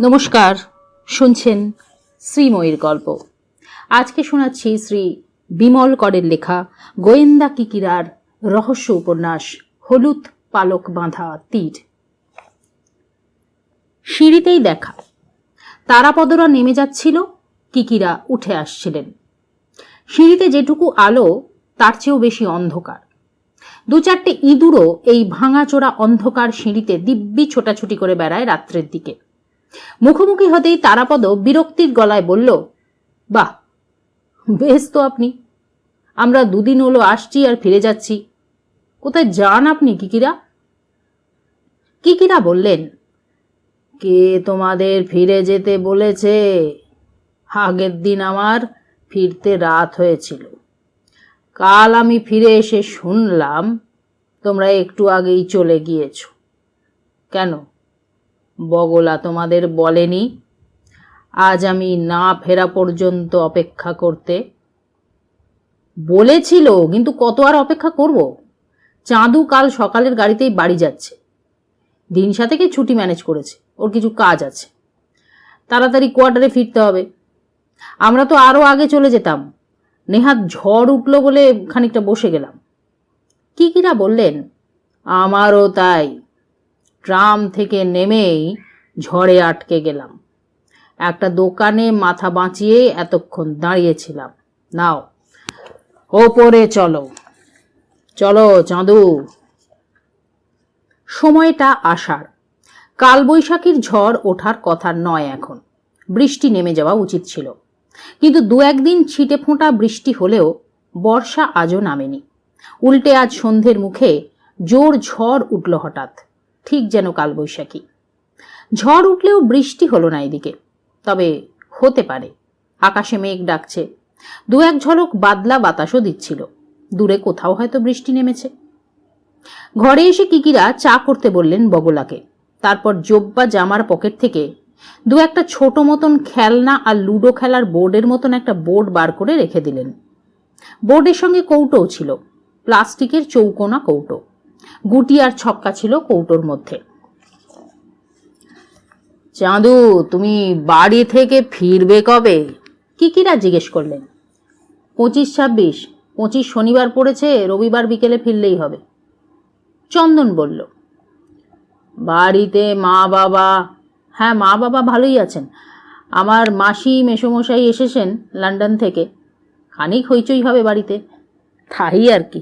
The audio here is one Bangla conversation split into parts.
নমস্কার, শুনছেন শ্রীময়ীর গল্প। আজকে শোনাচ্ছি শ্রী বিমল করের লেখা গোয়েন্দা কিকিরার রহস্য উপন্যাস হলুদ পালক বাঁধা তীর। সিঁড়িতেই দেখা, তারাপদরা নেমে যাচ্ছিল, কিকিরা উঠে আসছিলেন। সিঁড়িতে যেটুকু আলো তার চেয়েও বেশি অন্ধকার। দু চারটে ইঁদুরও এই ভাঙাচোরা অন্ধকার সিঁড়িতে দিব্যি ছোটাছুটি করে বেড়ায় রাত্রের দিকে। মুখোমুখি হতেই তারাপদ বিরক্তির গলায় বলল, বাহ, বেশ তো আপনি। আমরা দুদিন হলো আসছি আর ফিরে যাচ্ছি। কোথায় যান আপনি কিকিরা? কিকিরা বললেন, কে তোমাদের ফিরে যেতে বলেছে? আগের দিন আমার ফিরতে রাত হয়েছিল। কাল আমি ফিরে এসে শুনলাম তোমরা একটু আগেই চলে গিয়েছ। কেন, বগলা তোমাদের বলেনি আজ আমি না ফেরা পর্যন্ত অপেক্ষা করতে? বলেছিল, কিন্তু কত আর অপেক্ষা করব? চাঁদু কাল সকালের গাড়িতেই বাড়ি যাচ্ছে। দিনশা থেকে ছুটি ম্যানেজ করেছে, ওর কিছু কাজ আছে। তাড়াতাড়ি কোয়ার্টারে ফিরতে হবে। আমরা তো আরো আগে চলে যেতাম, নেহাত ঝড় উঠলো বলে খানিকটা বসে গেলাম। কিকিরা বললেন, আমারও তাই। ট্রাম থেকে নেমেই ঝড়ে আটকে গেলাম। একটা দোকানে মাথা বাঁচিয়ে এতক্ষণ দাঁড়িয়েছিলাম। নাও, ওপরে চলো চলো চাঁদু। সময়টা আষাঢ়। কালবৈশাখীর ঝড় ওঠার কথা নয়, এখন বৃষ্টি নেমে যাওয়া উচিত ছিল। কিন্তু দু একদিন ছিটে ফোঁটা বৃষ্টি হলেও বর্ষা আজও নামেনি। উল্টে আজ সন্ধ্যের মুখে জোর ঝড় উঠল হঠাৎ, ঠিক যেন কালবৈশাখী। ঝড় উঠলেও বৃষ্টি হলো না এদিকে। তবে হতে পারে, আকাশে মেঘ ডাকছে, দু এক ঝলক বাদলা বাতাসও দিচ্ছিল। দূরে কোথাও হয়তো বৃষ্টি নেমেছে। ঘরে এসে কিকিরা চা করতে বললেন বগলাকে। তারপর জোব্বা জামার পকেট থেকে দু একটা ছোট মতন খেলনা আর লুডো খেলার বোর্ডের মতন একটা বোর্ড বার করে রেখে দিলেন। বোর্ডের সঙ্গে কৌটোও ছিল, প্লাস্টিকের চৌকোনা কৌটো। গুটি আর ছক্কা ছিল কৌটোর মধ্যে। চাঁদু, তুমি বাড়ি থেকে ফিরবে কবে? কিকিরা জিজ্ঞেস করলেন। 25-26। 25 শনিবার পড়েছে, রবিবার বিকেলে ফিরলেই হবে। চন্দন বলল, বাড়িতে মা বাবা? হ্যাঁ, মা বাবা ভালোই আছেন। আমার মাসি মেসোমশাই এসেছেন লন্ডন থেকে। খানিক হইচই হবে বাড়িতে, তাই আর কি।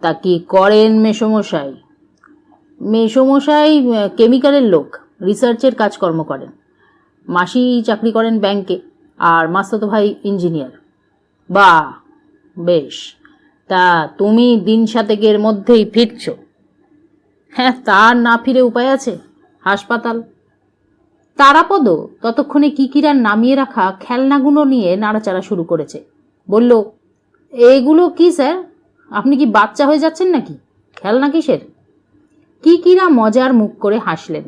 তা কি করেন মেসোমশাই? মেসোমশাই কেমিক্যালের লোক, রিসার্চের কাজকর্ম করেন। মাসি চাকরি করেন ব্যাংকে, আর মাস্তাতো ভাই ইঞ্জিনিয়ার। বাহ, বেশ। তা তুমি দিন সাতেকের মধ্যেই ফিরছ? হ্যাঁ, তার না ফিরে উপায় আছে? হাসপাতাল। তারাপদ ততক্ষণে কিকিরার নামিয়ে রাখা খেলনাগুলো নিয়ে নাড়াচাড়া শুরু করেছে। বলল, এগুলো কি স্যার? আপনি কি বাচ্চা হয়ে যাচ্ছেন নাকি? খেলনা কিসের? কিকিরা মজার মুখ করে হাসলেন।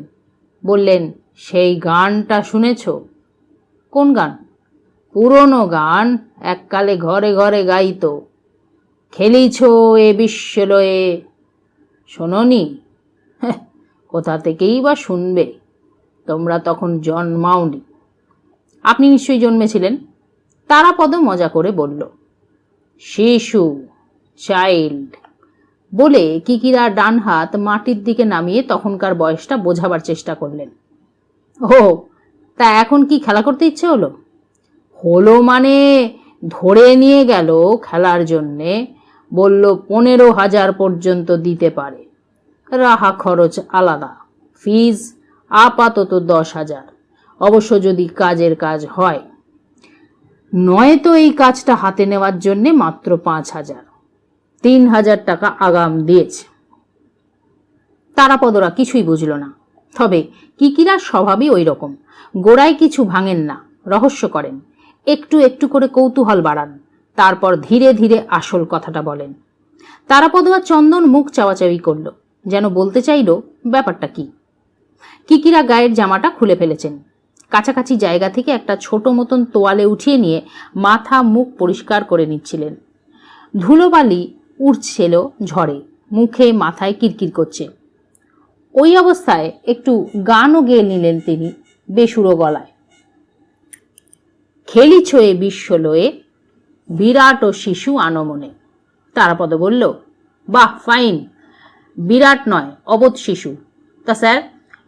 বললেন, সেই গানটা শুনেছ? কোন গান? পুরনো গান, এককালে ঘরে ঘরে গাইতো, খেলিছ এ বিশ্বলয়ে। শোনোনি? কোথা থেকেই বা শুনবে, তোমরা তখন জন্মাওনি। আপনি নিশ্চয়ই জন্মেছিলেন। তারাপদ মজা করে বলল, শিশু, চাইল্ড। বলে কিকিরা ডান হাত মাটির দিকে নামিয়ে তখনকার বয়সটা বোঝাবার চেষ্টা করলেন। ও, তা এখন কি খেলা করতে ইচ্ছে হলো? হলো মানে ধরে নিয়ে গেল খেলার জন্যে, বলল 15,000 পর্যন্ত দিতে পারে। রাহা খরচ আলাদা, ফিজ আপাতত 10,000, অবশ্য যদি কাজের কাজ হয়। নয়তো এই কাজটা হাতে নেওয়ার জন্যে মাত্র 5,000। 3,000 টাকা আগাম দিয়েছে। তারাপদরা কিছুই বুঝল না। তবে কিকিরার স্বভাবই ওই রকম, গোড়ায় কিছু ভাঙেন না, রহস্য করেন, একটু একটু করে কৌতূহল বাড়ান, তারপর ধীরে ধীরে আসল কথাটা বলেন। তারাপদ আর চন্দন মুখ চাওয়াচাওয়ি করল, যেন বলতে চাইল ব্যাপারটা কি। কিকিরা গায়ের জামাটা খুলে ফেলেছেন। কাছাকাছি জায়গা থেকে একটা ছোট মতন তোয়ালে উঠিয়ে নিয়ে মাথা মুখ পরিষ্কার করে নিচ্ছিলেন। ধুলোবালি উঠছিল ঝড়ে, মুখে মাথায় কিরকির করছে। ওই অবস্থায় একটু গানও গেয়ে নিলেন তিনি বেসুরো গলায়। খেলিছয়ে বিশ্বলয়ে বিরাট ও শিশু আনমনে। তারাপদ বলল, বাহ, ফাইন, বিরাট নয়, অবোধ শিশু। তা স্যার,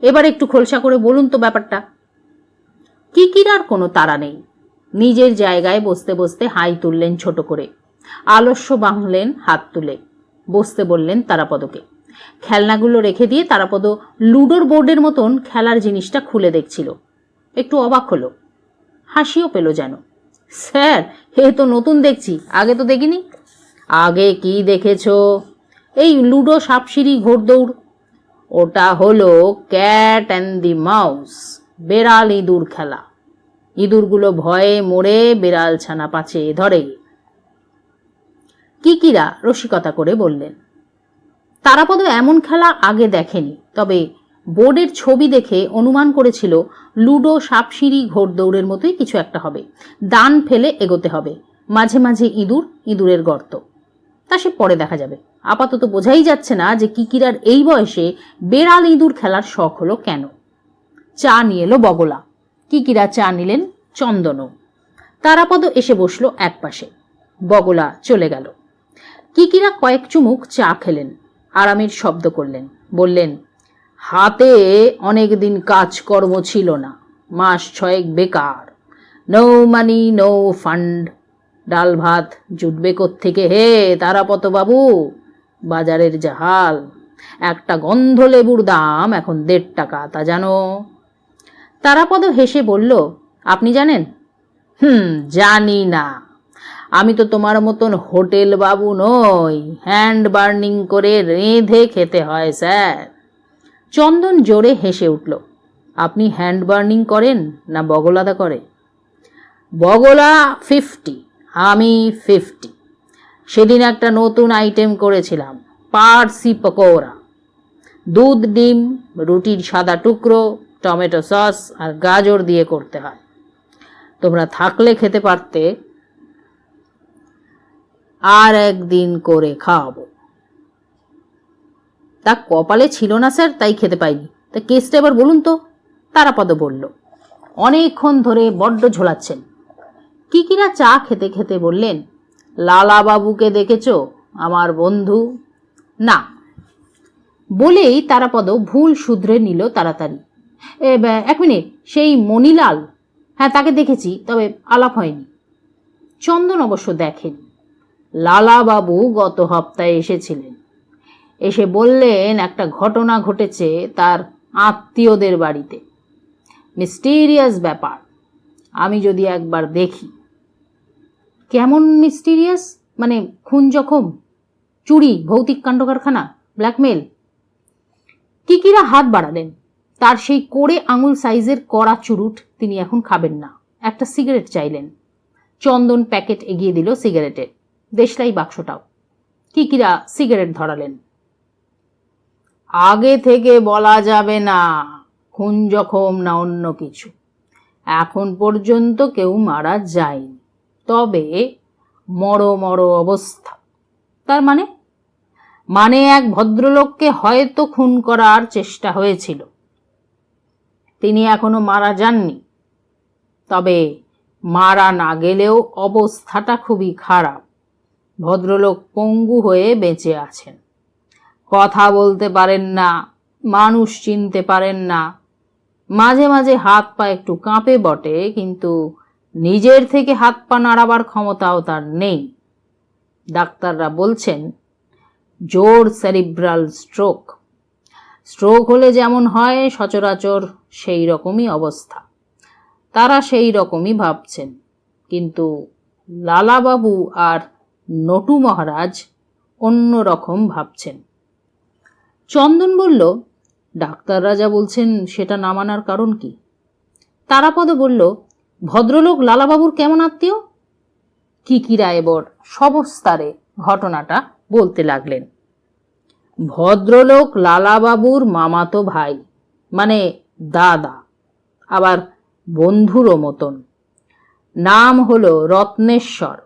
এবার একটু খোলসা করে বলুন তো ব্যাপারটা। কিকিরার কোনো তাড়া নেই। নিজের জায়গায় বসতে বসতে হাই তুললেন ছোট করে, আলস্য বাঁধলেন হাত তুলে। বসতে বললেন তারাপদকে। খেলনাগুলো রেখে দিয়ে তারাপদ লুডোর বোর্ডের মতন খেলার জিনিসটা খুলে দেখছিল। একটু অবাক হলো, হাসিও পেল যেন। স্যার, এ তো নতুন দেখছি, আগে তো দেখিনি। আগে কি দেখেছ? এই লুডো, সাপসিঁড়ি, ঘোড়দৌড়। ওটা হলো ক্যাট অ্যান্ড দি মাউস, বেড়াল ইঁদুর খেলা। ইঁদুরগুলো ভয়ে মরে বেড়াল ছানা পাছে ধরে। কিকিরা রসিকতা করে বললেন। তারাপদ এমন খেলা আগে দেখেনি, তবে বোর্ডের ছবি দেখে অনুমান করেছিল লুডো, সাপসিঁড়ি, ঘোড়দৌড়ের মতোই কিছু একটা হবে। দান ফেলে এগোতে হবে, মাঝে মাঝে ইঁদুর, ইঁদুরের গর্ত। তা সে পরে দেখা যাবে। আপাতত বোঝাই যাচ্ছে না যে কিকিরার এই বয়সে বেড়াল ইঁদুর খেলার শখ হলো কেন। চা নিয়ে এলো বগলা। কিকিরা চা নিলেন, চন্দনও। তারাপদ এসে বসলো এক পাশে। বগলা চলে গেল। কিকিরা কয়েক চুমুক চা খেলেন, আরামের শব্দ করলেন, বললেন, হাতে অনেক দিন কাজকর্ম ছিল না, মাস 6 বেকার, নো মানি নো ফান্ড। ডাল ভাত জুটবে কোত্থেকে হে তারাপদ বাবু? বাজারের যা হাল, একটা গন্ধ লেবুর দাম এখন 1.5 টাকা, তা জানো? তারাপদ হেসে বলল, আপনি জানেন? জানি না, আমি তো তোমার মতন হোটেল বাবু নই, হ্যান্ড বার্নিং করে রেঁধে খেতে হয় স্যার। চন্দন জোরে হেসে উঠল। আপনি হ্যান্ড বার্নিং করেন না বগলাদা করে? বগলা 50, আমি 50। সেদিন একটা নতুন আইটেম করেছিলাম, পার্সি পকোড়া। দুধ, ডিম, রুটির সাদা টুকরো, টমেটো সস আর গাজর দিয়ে করতে হয়। তোমরা থাকলে খেতে পারতে, আর একদিন করে খাওয়াবো। তা কপালে ছিল না স্যার, তাই খেতে পাইনি। তা কেসটা এবার বলুন তো। তারাপদ বলল। অনেকক্ষণ ধরে বড্ড ঝোলাচ্ছেন। কিকিরা চা খেতে খেতে বললেন, লালা বাবুকে দেখেছ, আমার বন্ধু? না। বলেই তারাপদ ভুল শুধরে নিল তাড়াতাড়ি। 1 মিনিট, সেই মণিলাল? হ্যাঁ, তাকে দেখেছি, তবে আলাপ হয়নি। চন্দন অবশ্য দেখেনি। লালা বাবু গত সপ্তাহে এসেছিলেন। এসে বললেন একটা ঘটনা ঘটেছে তার আত্মীয়দের বাড়িতে। মিস্টিরিয়াস ব্যাপার, আমি যদি একবার দেখি। কেমন মিস্টিরিয়াস? মানে খুন, জখম, চুরি, ভৌতিক কাণ্ড কারখানা, ব্ল্যাকমেল? কিকিরা হাত বাড়ালেন। তার সেই কোড়ে আঙুল সাইজের কড়া চুরুট তিনি এখন খাবেন না। একটা সিগারেট চাইলেন। চন্দন প্যাকেট এগিয়ে দিল সিগারেটের, দেশলাই বাক্সটাও। কিকিরা সিগারেট ধরালেন। আগে থেকে বলা যাবে না খুন, জখম না অন্য কিছু। এখন পর্যন্ত কেউ মারা যায়নি, তবে মরো অবস্থা। তার মানে এক ভদ্রলোককে হয়তো খুন করার চেষ্টা হয়েছিল। তিনি এখনো মারা যাননি, তবে মারা না গেলেও অবস্থাটা খুবই খারাপ। ভদ্রলোক পঙ্গু হয়ে বেঁচে আছেন, কথা বলতে পারেন না, মানুষ চিনতে পারেন না। মাঝে মাঝে হাত পা একটু কাঁপে বটে, কিন্তু নিজের থেকে হাত পা নাড়াবার ক্ষমতাও তার নেই। ডাক্তাররা বলছেন জোর সেরিব্রাল স্ট্রোক। স্ট্রোক হলে যেমন হয় সচরাচর সেই রকমই অবস্থা। তারা সেই রকমই ভাবছেন, কিন্তু লালাবাবু আর নটু মহারাজ অন্য রকম ভাবছেন। চন্দন বলল, ডাক্তাররা যা বলছেন সেটা না মানার কারণ কি? তারাপদ বলল, ভদ্রলোক লালাবাবুর কেমন আত্মীয়? কিকিরা এবার সবিস্তারে ঘটনাটা বলতে লাগলেন। ভদ্রলোক লালাবাবুর মামাতো ভাই, মানে দাদা, আবার বন্ধুরও মতন। নাম হলো রত্নেশ্বর।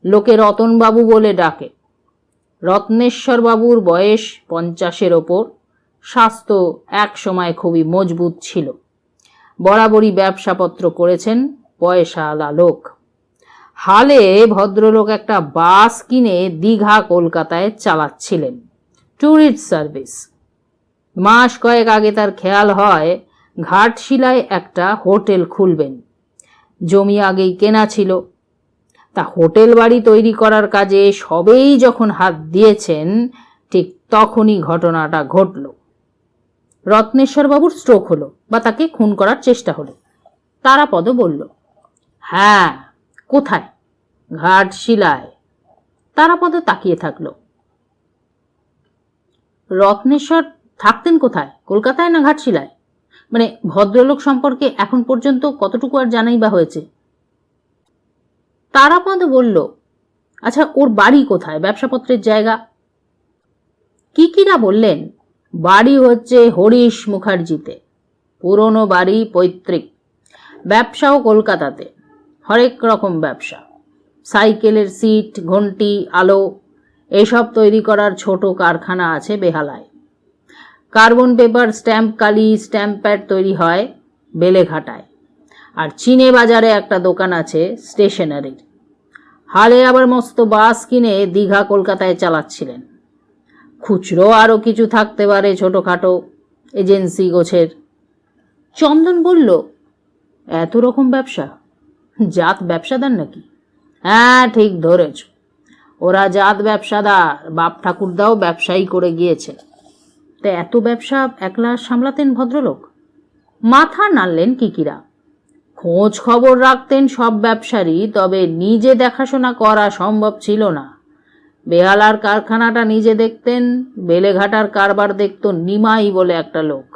লোকে রতনবাবু বলে ডাকে। রত্নেশ্বর বাবুর বয়স 50-এর ওপর, স্বাস্থ্য এক সময় খুবই মজবুত ছিল। বরাবরই ব্যবসাপত্র করেছেন, পয়সাওয়ালা লোক। হালে ভদ্রলোক একটা বাস কিনে দীঘা কলকাতায় চালাচ্ছিলেন, ট্যুরিস্ট সার্ভিস। মাস কয়েক আগে তার খেয়াল হয় ঘাটশিলায় একটা হোটেল খুলবেন। জমি আগেই কেনা ছিল। তা হোটেল বাড়ি তৈরি করার কাজে সবেই যখন হাত দিয়েছেন, ঠিক তখনই ঘটনাটা ঘটল। রত্নেশ্বরবাবুর স্ট্রোক হলো, বা তাকে খুন করার চেষ্টা হলো। তারাপদ বলল, হ্যাঁ। কোথায়? ঘাটশিলায়। তারাপদ তাকিয়ে থাকল। রত্নেশ্বর থাকতেন কোথায়, কলকাতায় না ঘাটশিলায়? মানে ভদ্রলোক সম্পর্কে এখন পর্যন্ত কতটুকু আর জানাই বা হয়েছে? তারাপদ বলল, আচ্ছা ওর বাড়ি কোথায়, ব্যবসাপত্রের জায়গা? কিকিরা বললেন, বাড়ি হচ্ছে হরিশ মুখার্জিতে, পুরনো বাড়ি, পৈতৃক। ব্যবসাও কলকাতাতে, হরেক রকম ব্যবসা। সাইকেলের সিট, ঘন্টি, আলো এসব তৈরি করার ছোট কারখানা আছে বেহালায়। কার্বন পেপার, স্ট্যাম্প কালি, স্ট্যাম্প প্যাড তৈরি হয় বেলেঘাটায়। আর চিনে বাজারে একটা দোকান আছে স্টেশনারির। হালে আবার মস্ত বাস কিনে দীঘা কলকাতায় চালাচ্ছিলেন। খুচরো আরও কিছু থাকতে পারে, ছোটোখাটো এজেন্সি গোছের। চন্দন বলল, এত রকম ব্যবসা? জাত ব্যবসাদার নাকি? হ্যাঁ, ঠিক ধরেছ। ওরা জাত ব্যবসাদার, বাপ ঠাকুরদাও ব্যবসায়ী করে গিয়েছে। তা এত ব্যবসা একলা সামলাতেন ভদ্রলোক? মাথা নাড়লেন কিকিরা। খোঁজ খবর রাখতেন সব ব্যবসারই, তবে নিজে দেখাশোনা করা সম্ভব ছিল না। বেহালার কারখানাটা নিজে দেখতেন, বেলেঘাটার কারবার দেখত নিমাই বলে একটা লোক,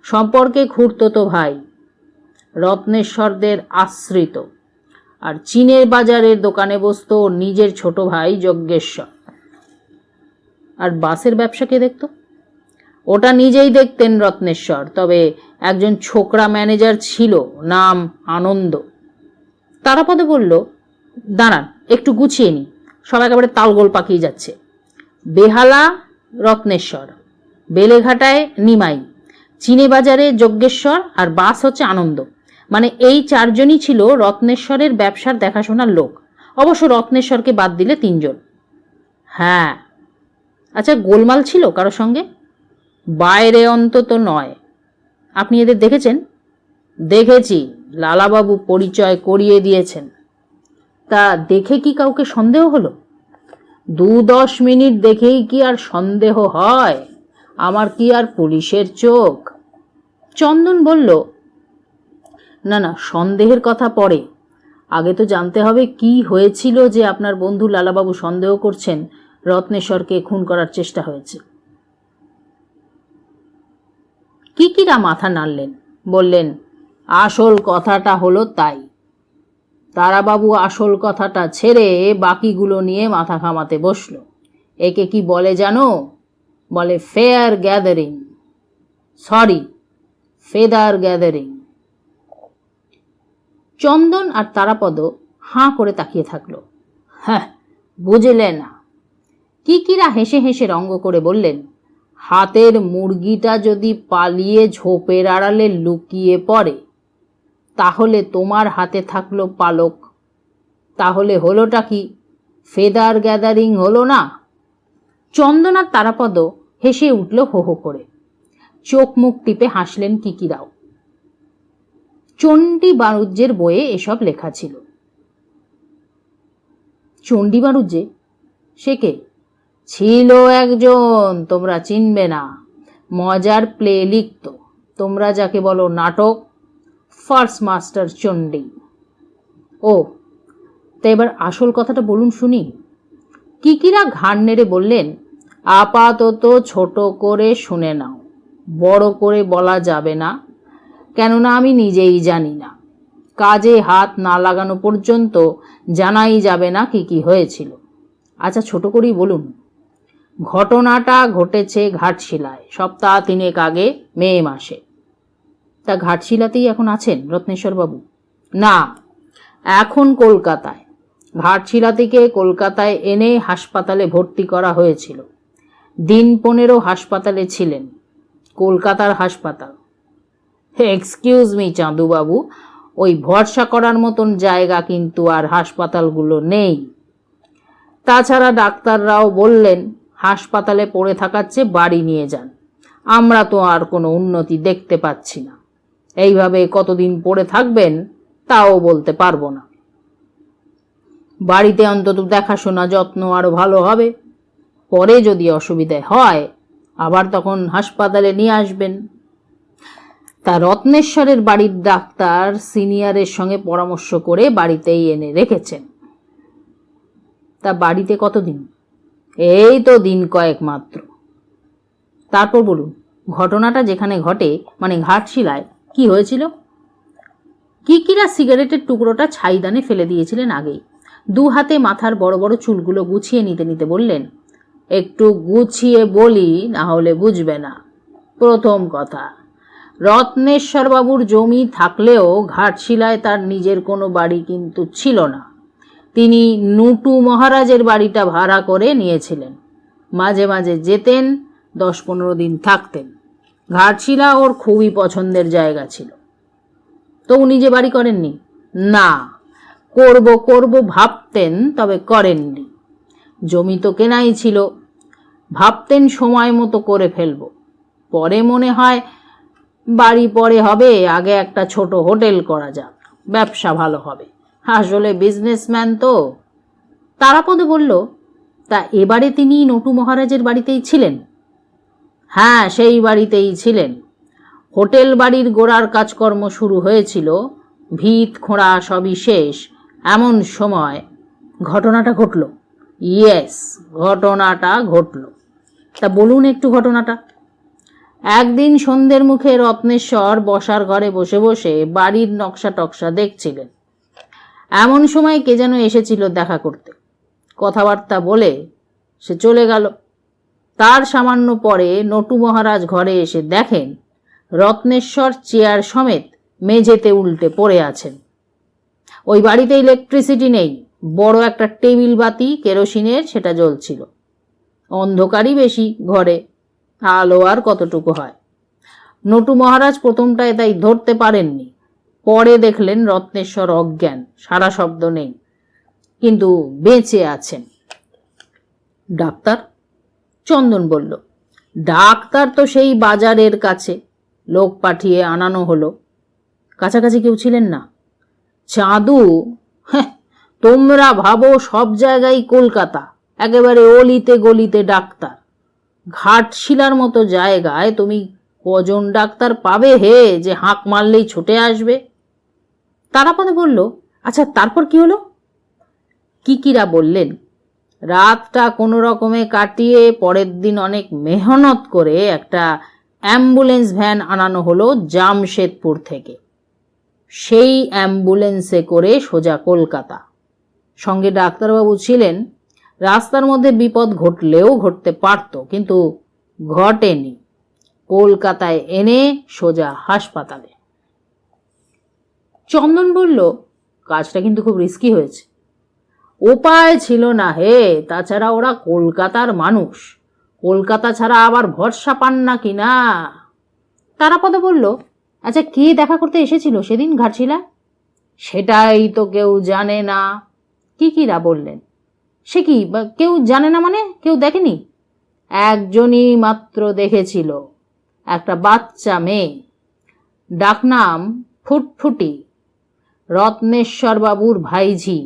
সম্পর্কে খুড়তুতো ভাই, রত্নেশ্বরদের আশ্রিত। আর চীনের বাজারের দোকানে বসত নিজের ছোট ভাই যজ্ঞেশ্বর। আর বাসের ব্যবসা কে দেখত? ওটা নিজেই দেখতেন রত্নেশ্বর, তবে একজন ছোকরা ম্যানেজার ছিল, নাম আনন্দ। তারাপদ বলল, দাঁড়ান একটু গুছিয়ে নি, সব একেবারে তালগোল পাকিয়ে যাচ্ছে। বেহালা রত্নেশ্বর, বেলেঘাটায় নিমাই, চীনে বাজারে যজ্ঞেশ্বর, আর বাস হচ্ছে আনন্দ। মানে এই চারজনই ছিল রত্নেশ্বরের ব্যবসার দেখাশোনার লোক। অবশ্য রত্নেশ্বরকে বাদ দিলে তিনজন। হ্যাঁ। আচ্ছা, গোলমাল ছিল কারো সঙ্গে? বাইরে অন্তত নয়। আপনি এদের দেখেছেন? দেখেছি, লালাবাবু পরিচয় করিয়ে দিয়েছেন। তা দেখে কি কাউকে সন্দেহ হলো? 2-10 মিনিট দেখেই কি আর সন্দেহ হয়? আমার কি আর পুলিশের চোখ? চন্দন বলল, না না, সন্দেহের কথা পরে। আগে তো জানতে হবে কি হয়েছিল যে আপনার বন্ধু লালাবাবু সন্দেহ করছেন রত্নেশ্বরকে খুন করার চেষ্টা হয়েছে। কিকিরা মাথা নাড়লেন, বললেন, আসল কথাটা হলো তাই। তারাবাবু আসল কথাটা ছেড়ে বাকিগুলো নিয়ে মাথা ঘামাতে বসল। একে কি বলে জানো? বলে fair gathering, sorry, feather gathering. Chandan আর তারাপদ হাঁ করে তাকিয়ে থাকলো। হ্যাঁ, বুঝলে না? কিকিরা হেসে হেসে রঙ্গ করে বললেন, হাতের মুরগিটা যদি পালিয়ে ঝোপের আড়ালে লুকিয়ে পড়ে, তাহলে তোমার হাতে থাকলো পালক। তাহলে হলোটা কি? ফেদার গ্যাদারিং হলো না? চন্দন আর তারাপদ হেসে উঠল হো হো করে। চোখ মুখ টিপে হাসলেন কিকিরাও। চণ্ডী বাণুজ্যের বইয়ে এসব লেখা ছিল। চণ্ডী বাণুজ্যে? সে কে? ছিল একজন, তোমরা চিনবে না। মজার প্লে লিখত, তোমরা যাকে বলো নাটক, ফার্স্ট মাস্টার চণ্ডী। ও, তা এবার আসল কথাটা বলুন শুনি। কিকিরা ঘাড় নেড়ে বললেন, আপাতত ছোট করে শুনে নাও, বড় করে বলা যাবে না, কেননা আমি নিজেই জানি না। কাজে হাত না লাগানো পর্যন্ত জানাই যাবে না কি কি হয়েছিল। আচ্ছা, ছোট করেই বলুন। ঘটনাটা ঘটেছে ঘাটশিলায়, সপ্তাহ 3 আগে, মে মাসে। তা ঘাটশিলাতেই এখন আছেন রত্নেশ্বরবাবু? না, এখন কলকাতায়। ঘাটশিলা থেকে কলকাতায় এনে হাসপাতালে ভর্তি করা হয়েছিল। দিন 15 হাসপাতালে ছিলেন। কলকাতার হাসপাতাল। এক্সকিউজ মি চাঁদুবাবু, ওই ভরসা করার মতন জায়গা কিন্তু আর হাসপাতালগুলো নেই। তাছাড়া ডাক্তাররাও বললেন হাসপাতালে পড়ে থাকার চেয়ে বাড়ি নিয়ে যান। আমরা তো আর কোনো উন্নতি দেখতে পাচ্ছি না। এইভাবে কতদিন পড়ে থাকবেন তাও বলতে পারবো না। বাড়িতে অন্তত দেখাশোনা যত্ন আরো ভালো হবে। পরে যদি অসুবিধে হয় আবার তখন হাসপাতালে নিয়ে আসবেন। তা রত্নেশ্বরের বাড়ির ডাক্তার সিনিয়রের সঙ্গে পরামর্শ করে বাড়িতেই এনে রেখেছেন। তা বাড়িতে কতদিন? এই তো দিন কয়েক মাত্র। তারপর বলুন, ঘটনাটা যেখানে ঘটে মানে ঘাটশিলায় কি হয়েছিল? কিকিরা সিগারেটের টুকরোটা ছাইদানে ফেলে দিয়েছিলেন আগেই। দু হাতে মাথার বড় বড় চুলগুলো গুছিয়ে নিতে নিতে বললেন, একটু গুছিয়ে বলি, না হলে বুঝবে না। প্রথম কথা, রত্নেশ্বরবাবুর জমি থাকলেও ঘাটশিলায় তার নিজের কোনো বাড়ি কিন্তু ছিল না। তিনি নুটু মহারাজের বাড়িটা ভাড়া করে নিয়েছিলেন। মাঝে মাঝে যেতেন, 10-15 দিন থাকতেন। ঘাটশিলা ওর খুবই পছন্দের জায়গা ছিল। তো উনি যে বাড়ি করেননি? না, করব ভাবতেন, তবে করেননি। জমি তো কেনাই ছিল, ভাবতেন সময় মতো করে ফেলব। পরে মনে হয় বাড়ি পরে হবে, আগে একটা ছোট হোটেল করা যাক, ব্যবসা ভালো হবে। আসলে বিজনেসম্যান তো। তারাপদ বলল, তা এবারে তিনি নটু মহারাজের বাড়িতেই ছিলেন? হ্যাঁ, সেই বাড়িতেই ছিলেন। হোটেল বাড়ির গোড়ার কাজকর্ম শুরু হয়েছিল, ভিত খোঁড়া সবই শেষ, এমন সময় ঘটনাটা ঘটল। ইয়েস, ঘটনাটা ঘটল। তা বলুন একটু ঘটনাটা। একদিন সন্ধ্যের মুখে রত্নেশ্বর বসার ঘরে বসে বসে বাড়ির নকশা টকশা দেখছিলেন। এমন সময় কে যেন এসেছিল দেখা করতে। কথাবার্তা বলে সে চলে গেল। তার সামান্য পরে নটু মহারাজ ঘরে এসে দেখেন রত্নেশ্বর চেয়ার সমেত মেঝেতে উল্টে পড়ে আছেন। ওই বাড়িতে ইলেকট্রিসিটি নেই। বড় একটা টেবিল বাতি কেরোসিনের, সেটা জ্বলছিল। অন্ধকারই বেশি ঘরে, আলো আর কতটুকু হয়। নটু মহারাজ প্রথমটায় তাই ধরতে পারেননি। পরে দেখলেন রত্নেশ্বর অজ্ঞান, সারা শব্দ নেই, কিন্তু বেঁচে আছেন। ডাক্তার? চন্দন বলল, ডাক্তার তো সেই বাজারের কাছে লোক পাঠিয়ে আনানো হলো। কাছাকাছি কেউ ছিলেন না? চাঁদু, তোমরা ভাবো সব জায়গায় কলকাতা, একেবারে অলিতে গলিতে ডাক্তার। ঘাটশিলার মতো জায়গায় তুমি কজন ডাক্তার পাবে হে যে হাঁক মারলেই ছুটে আসবে? তারাপদ বলল, আচ্ছা তারপর কি হলো? কিকিরা বললেন, রাতটা কোনো রকমে কাটিয়ে পরের দিন অনেক মেহনত করে একটা অ্যাম্বুলেন্স ভ্যান আনানো হলো জামশেদপুর থেকে। সেই অ্যাম্বুলেন্সে করে সোজা কলকাতা। সঙ্গে ডাক্তারবাবু ছিলেন। রাস্তার মধ্যে বিপদ ঘটলেও ঘটতে পারত, কিন্তু ঘটেনি। কলকাতায় এনে সোজা হাসপাতালে। চন্দন বলল, কাজটা কিন্তু খুব রিস্কি হয়েছে। উপায় ছিল না হে, তাছাড়া ওরা কলকাতার মানুষ, কলকাতা ছাড়া আবার ভরসা পান না কিনা। তারাপদ বলল, আচ্ছা কে দেখা করতে এসেছিল সেদিন ঘাটশিলা? সেটাই তো কেউ জানে না। কিকিরা বললেন, সে কি, কেউ জানে না মানে কেউ দেখেনি? একজনই মাত্র দেখেছিল, একটা বাচ্চা মেয়ে, ডাকনাম ফুটফুটি, রত্নেশ্বর বাবুর ভাইঝি,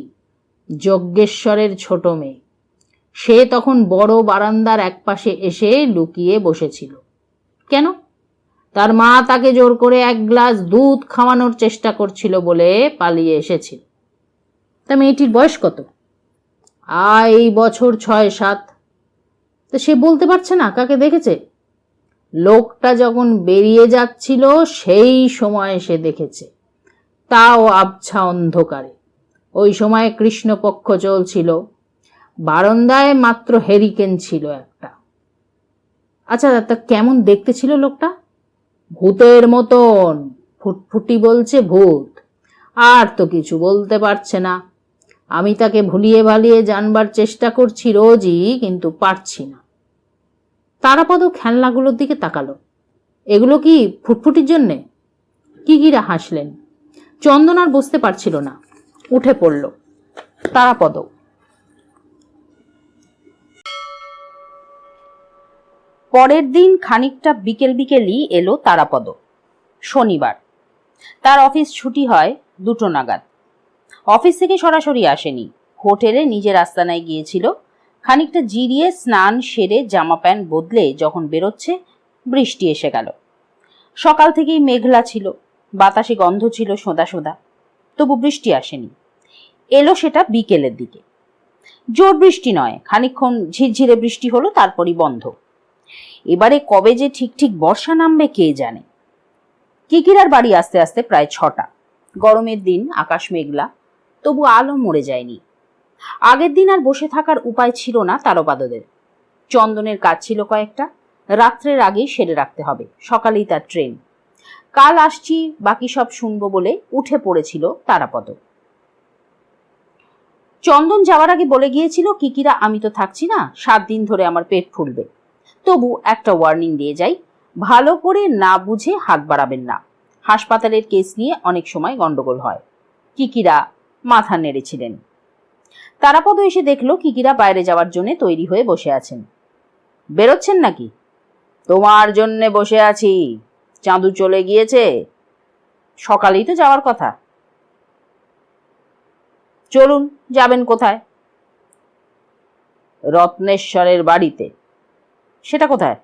যজ্ঞেশ্বরের ছোট মেয়ে। সে তখন বড় বারান্দার একপাশে এসে লুকিয়ে বসেছিল। কেন? তার মা তাকে জোর করে 1 গ্লাস দুধ খাওয়ানোর চেষ্টা করছিল বলে পালিয়ে এসেছিল। তা মেয়েটির বয়স কত? এই বছর 6-7। তো সে বলতে পারছে না কাকে দেখেছে? লোকটা যখন বেরিয়ে যাচ্ছিল সেই সময় সে দেখেছে, তাও আবছা অন্ধকারে। ওই সময় কৃষ্ণপক্ষ চলছিল। বারান্দায় মাত্র হেরিকেন ছিল একটা। আচ্ছা, তা কেমন দেখতে ছিল লোকটা? ভূতের মতন। ফুটফুটি বলছে ভূত, আর তো কিছু বলতে পারছে না। আমি তাকে ভুলিয়ে ভালিয়ে জানবার চেষ্টা করছি রোজই, কিন্তু পারছি না। তারাপদ খেলনাগুলোর দিকে তাকালো। এগুলো কি ফুটফুটির জন্যে? কিকিরা হাসলেন। চন্দন আর বুঝতে পারছিল না, উঠে পড়ল। তারাপদ। পরের দিন খানিকটা বিকেল বিকেলই এলো তারাপদ। শনিবার। তার অফিস ছুটি হয় 2টো নাগাদ। অফিস থেকে সরাসরি আসেনি, হোটেলে নিজের আস্তানায় গিয়েছিল। খানিকটা জিরিয়ে স্নান সেরে জামা প্যান্ট বদলে যখন বেরোচ্ছে, বৃষ্টি এসে গেল। সকাল থেকেই মেঘলা ছিল, বাতাসে গন্ধ ছিল সোঁদা সোঁদা, তবু বৃষ্টি আসেনি। এলো সেটা বিকেলের দিকে। জোর বৃষ্টি নয়, খানিকক্ষণ ঝিরঝিরে বৃষ্টি হলো, তারপরই বন্ধ। এবারে কবে যে ঠিক ঠিক বর্ষা নামবে কে জানে। কিকিরার বাড়ি আস্তে আস্তে প্রায় 6টা। গরমের দিন, আকাশ মেঘলা, তবু আলো মরে যায়নি। আগের দিন আর বসে থাকার উপায় ছিল না তারাপদের। চন্দনের কাজ ছিল কয়েকটা, রাত্রের আগেই সেরে রাখতে হবে, সকালেই তার ট্রেন। কাল আসছি, বাকি সব শুনবো বলে উঠে পড়েছিল তারাপদ। চন্দন যাওয়ার আগে বলে গিয়েছিল, কিকিরা আমি তো থাকছি না, 7 দিন ধরে আমার পেট ফুলবে। তবু একটা ওয়ার্নিং দিয়ে যাই, ভালো করে না বুঝে হাত বাড়াবেন না। হাসপাতালের কেস নিয়ে অনেক সময় গন্ডগোল হয়। কিকিরা মাথা নেড়েছিলেন। তারাপদ এসে দেখলো কিকিরা বাইরে যাওয়ার জন্য তৈরি হয়ে বসে আছেন। বেরোচ্ছেন নাকি? তোমার জন্যে বসে আছি। চাঁদু চলে গিয়েছে, সকালেই তো যাওয়ার কথা। চলুন, যাবেন কোথায়? রত্নেশ্বরের বাড়িতে। সেটা কোথায়?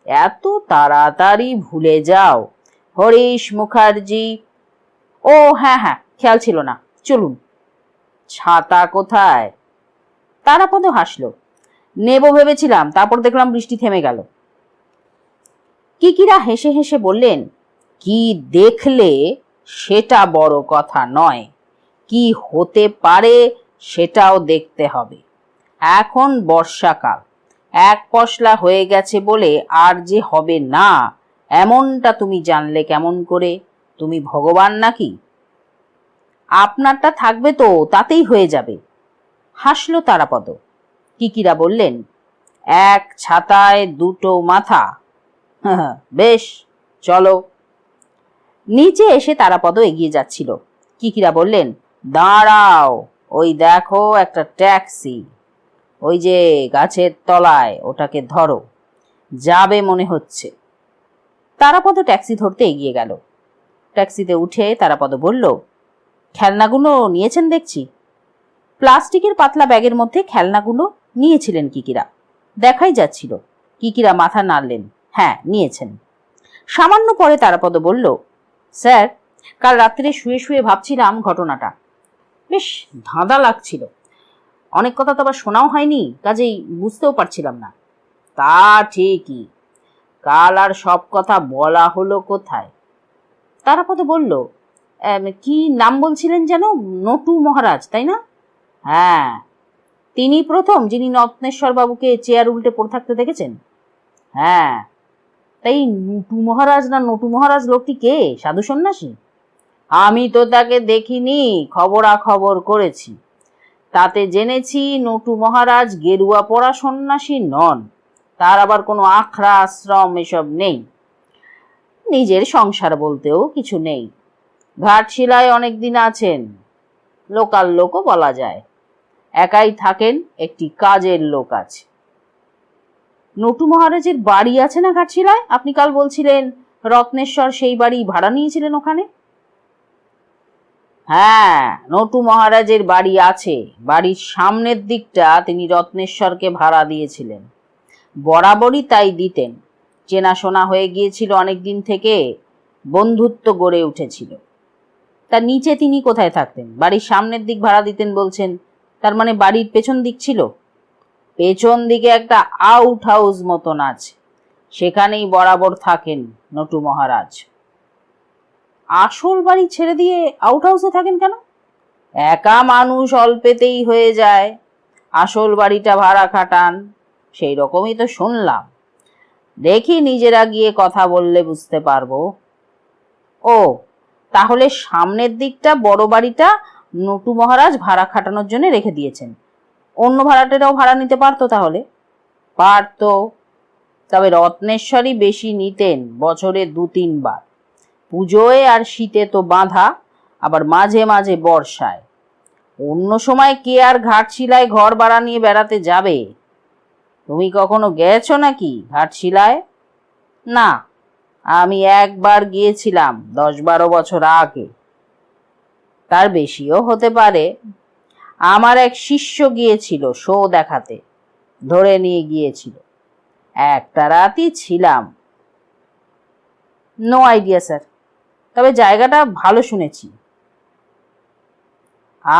এত তাড়াতাড়ি ভুলে যাও? হরিশ মুখার্জি। ও হ্যাঁ হ্যাঁ, খেয়াল ছিল না, চলুন। ছাতা কোথায়? তারাপদ হাসলো। নেব ভেবেছিলাম, তারপর দেখলাম বৃষ্টি থেমে গেল। কিকিরা হেসে হেসে বললেন, কি দেখলে সেটা বড় কথা নয়, কি হতে পারে সেটাও দেখতে হবে। এখন বর্ষাকাল, এক পশলা হয়ে গেছে বলে আর যে হবে না এমনটা তুমি জানলে কেমন করে? তুমি ভগবান নাকি? আপনারটা থাকবে তো, তাতেই হয়ে যাবে। হাসলো তারাপদ। কিকিরা বললেন, এক ছাতায় 2টো মাথা। বেশ, চলো। নিচে এসে তারাপদ এগিয়ে যাচ্ছিল। কিকিরা বললেন, দাঁড়াও, ওই দেখো একটা ট্যাক্সি, ওই যে গাছের তলায়, ওটাকে ধরো, যাবে মনে হচ্ছে। তারাপদ ট্যাক্সি ধরতে এগিয়ে গেল। ট্যাক্সিতে উঠে তারাপদ বলল, খেলনাগুলো নিয়েছেন দেখছি। প্লাস্টিকের পাতলা ব্যাগের মধ্যে খেলনাগুলো নিয়েছিলেন কিকিরা, দেখাই যাচ্ছিল। কিকিরা মাথা নাড়লেন, হ্যাঁ নিয়েছেন। সামান্য পরে তারাপদ বলল, স্যার, কাল রাত্রে শুয়ে শুয়ে ভাবছিলাম ঘটনাটা, বেশ ধাঁধা লাগছিল। অনেক কথা তো আবার শোনাও হয়নি, কাজেই বুঝতেও পারছিলাম না। তা ঠিকই, কাল আর সব কথা বলা হলো কোথায়? তারাপদ বলল, কি নাম বলছিলেন যেন? নটু মহারাজ, তাই না? হ্যাঁ, তিনি প্রথম যিনি রত্নেশ্বর বাবুকে চেয়ার উল্টে পড়ে থাকতে দেখেছেন। হ্যাঁ। তাই নটু মহারাজ না নটু মহারাজ লোকটি কে? সাধু সন্ন্যাসী? আমি তো তাকে দেখিনি, খবরাখবর করেছি, তাতে জেনেছি নটু মহারাজ গেরুয়া পরা সন্ন্যাসী নন। তার আবার কোনো আখড়া আশ্রম এসব নেই, নিজের সংসার বলতেও কিছু নেই। ঘাটশিলায় অনেকদিন আছেন, লোকাল লোকও বলা যায়। একাই থাকেন, একটি কাজের লোক আছে। নটু মহারাজের বাড়ি আছে না ঘাটশিলায়? আপনি কাল বলছিলেন রত্নেশ্বর সেই বাড়ি ভাড়া নিয়েছিলেন ওখানে। হ্যাঁ, নটু মহারাজের বাড়ি আছে। বাড়ির সামনের দিকটা তিনি রত্নেশ্বরকে ভাড়া দিয়েছিলেন, বরাবরই তাই দিতেন। চেনাশোনা হয়ে গিয়েছিল অনেক দিন থেকে, বন্ধুত্ব গড়ে উঠেছিল। তার নিচে তিনি কোথায় থাকতেন? বাড়ির সামনের দিক ভাড়া দিতেন বলছেন, তার মানে বাড়ির পেছন দিক ছিল? পেছন দিকে একটা আউট হাউস মতন আছে, সেখানেই বরাবর থাকেন নটু মহারাজ। আসল বাড়ি ছেড়ে দিয়ে আউট হাউসে থাকেন কেন? একা মানুষ অল্পেতেই হয়ে যায়, আসল বাড়িটা ভাড়া খাটান, সেই রকমই তো শুনলাম। দেখি নিজেরা গিয়ে কথা বললে বুঝতে পারবো। ও, তাহলে সামনের দিকটা বড় বাড়িটা নটু মহারাজ ভাড়া খাটানোর জন্য রেখে দিয়েছেন। অন্য ভাড়াটেরাও ভাড়া নিতে পারতো তাহলে? পারতো। তবে রত্নেশ্বরই বেশি নিতেন, বছরে 2-3 বার। পুজোয় আর শীতে তো বাঁধা, আবার মাঝে মাঝে বর্ষায়। অন্য সময় কে আর ঘাটশিলায় ঘর ভাড়া নিয়ে বেড়াতে যাবে? তুমি কখনো গেছো নাকি ঘাটশিলায়? না, আমি একবার গিয়েছিলাম 10-12 বছর আগে। তার বেশিও হতে পারে। আমার এক শিষ্য গিয়েছিল শো দেখাতে, ধরে নিয়ে গিয়েছিল। একটা রাতই ছিলাম। নো আইডিয়া স্যার, তবে জায়গাটা ভালো শুনেছি।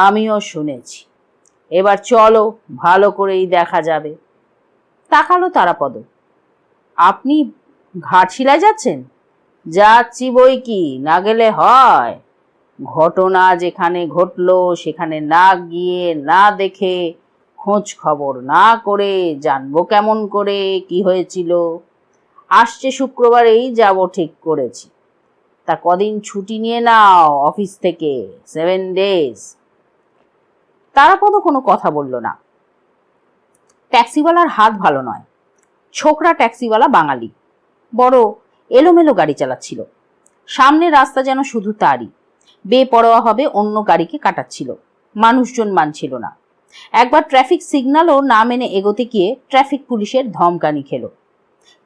আমিও শুনেছি। এবার চলো, ভালো করেই দেখা যাবে। তাকালো তারাপদ। আপনি ঘাটশিলায় যাচ্ছেন? যাচ্ছি বই কি, না গেলে হয়? ঘটনা যেখানে ঘটলো সেখানে না গিয়ে, না দেখে, খোঁজ খবর না করে জানবো কেমন করে কি হয়েছিল? আসছে শুক্রবারেই যাব ঠিক করেছি। তা কদিন ছুটি নিয়ে নাও অফিস থেকে, 7 days। তারাপদ কোনো কথা বলল না। ট্যাক্সিওয়ালার হাত ভালো নয়। ছোকরা ট্যাক্সিওয়ালা বাঙালি, বড় এলোমেলো গাড়ি চালাচ্ছিল। সামনের রাস্তা যেন শুধু তারই, বেপরোয়াভাবে অন্য গাড়িকে কাটাচ্ছিল। মানুষজন মানছিল না। একবার ট্রাফিক সিগন্যালও না মেনে এগোতে গিয়ে ট্রাফিক পুলিশের ধমকানি খেল।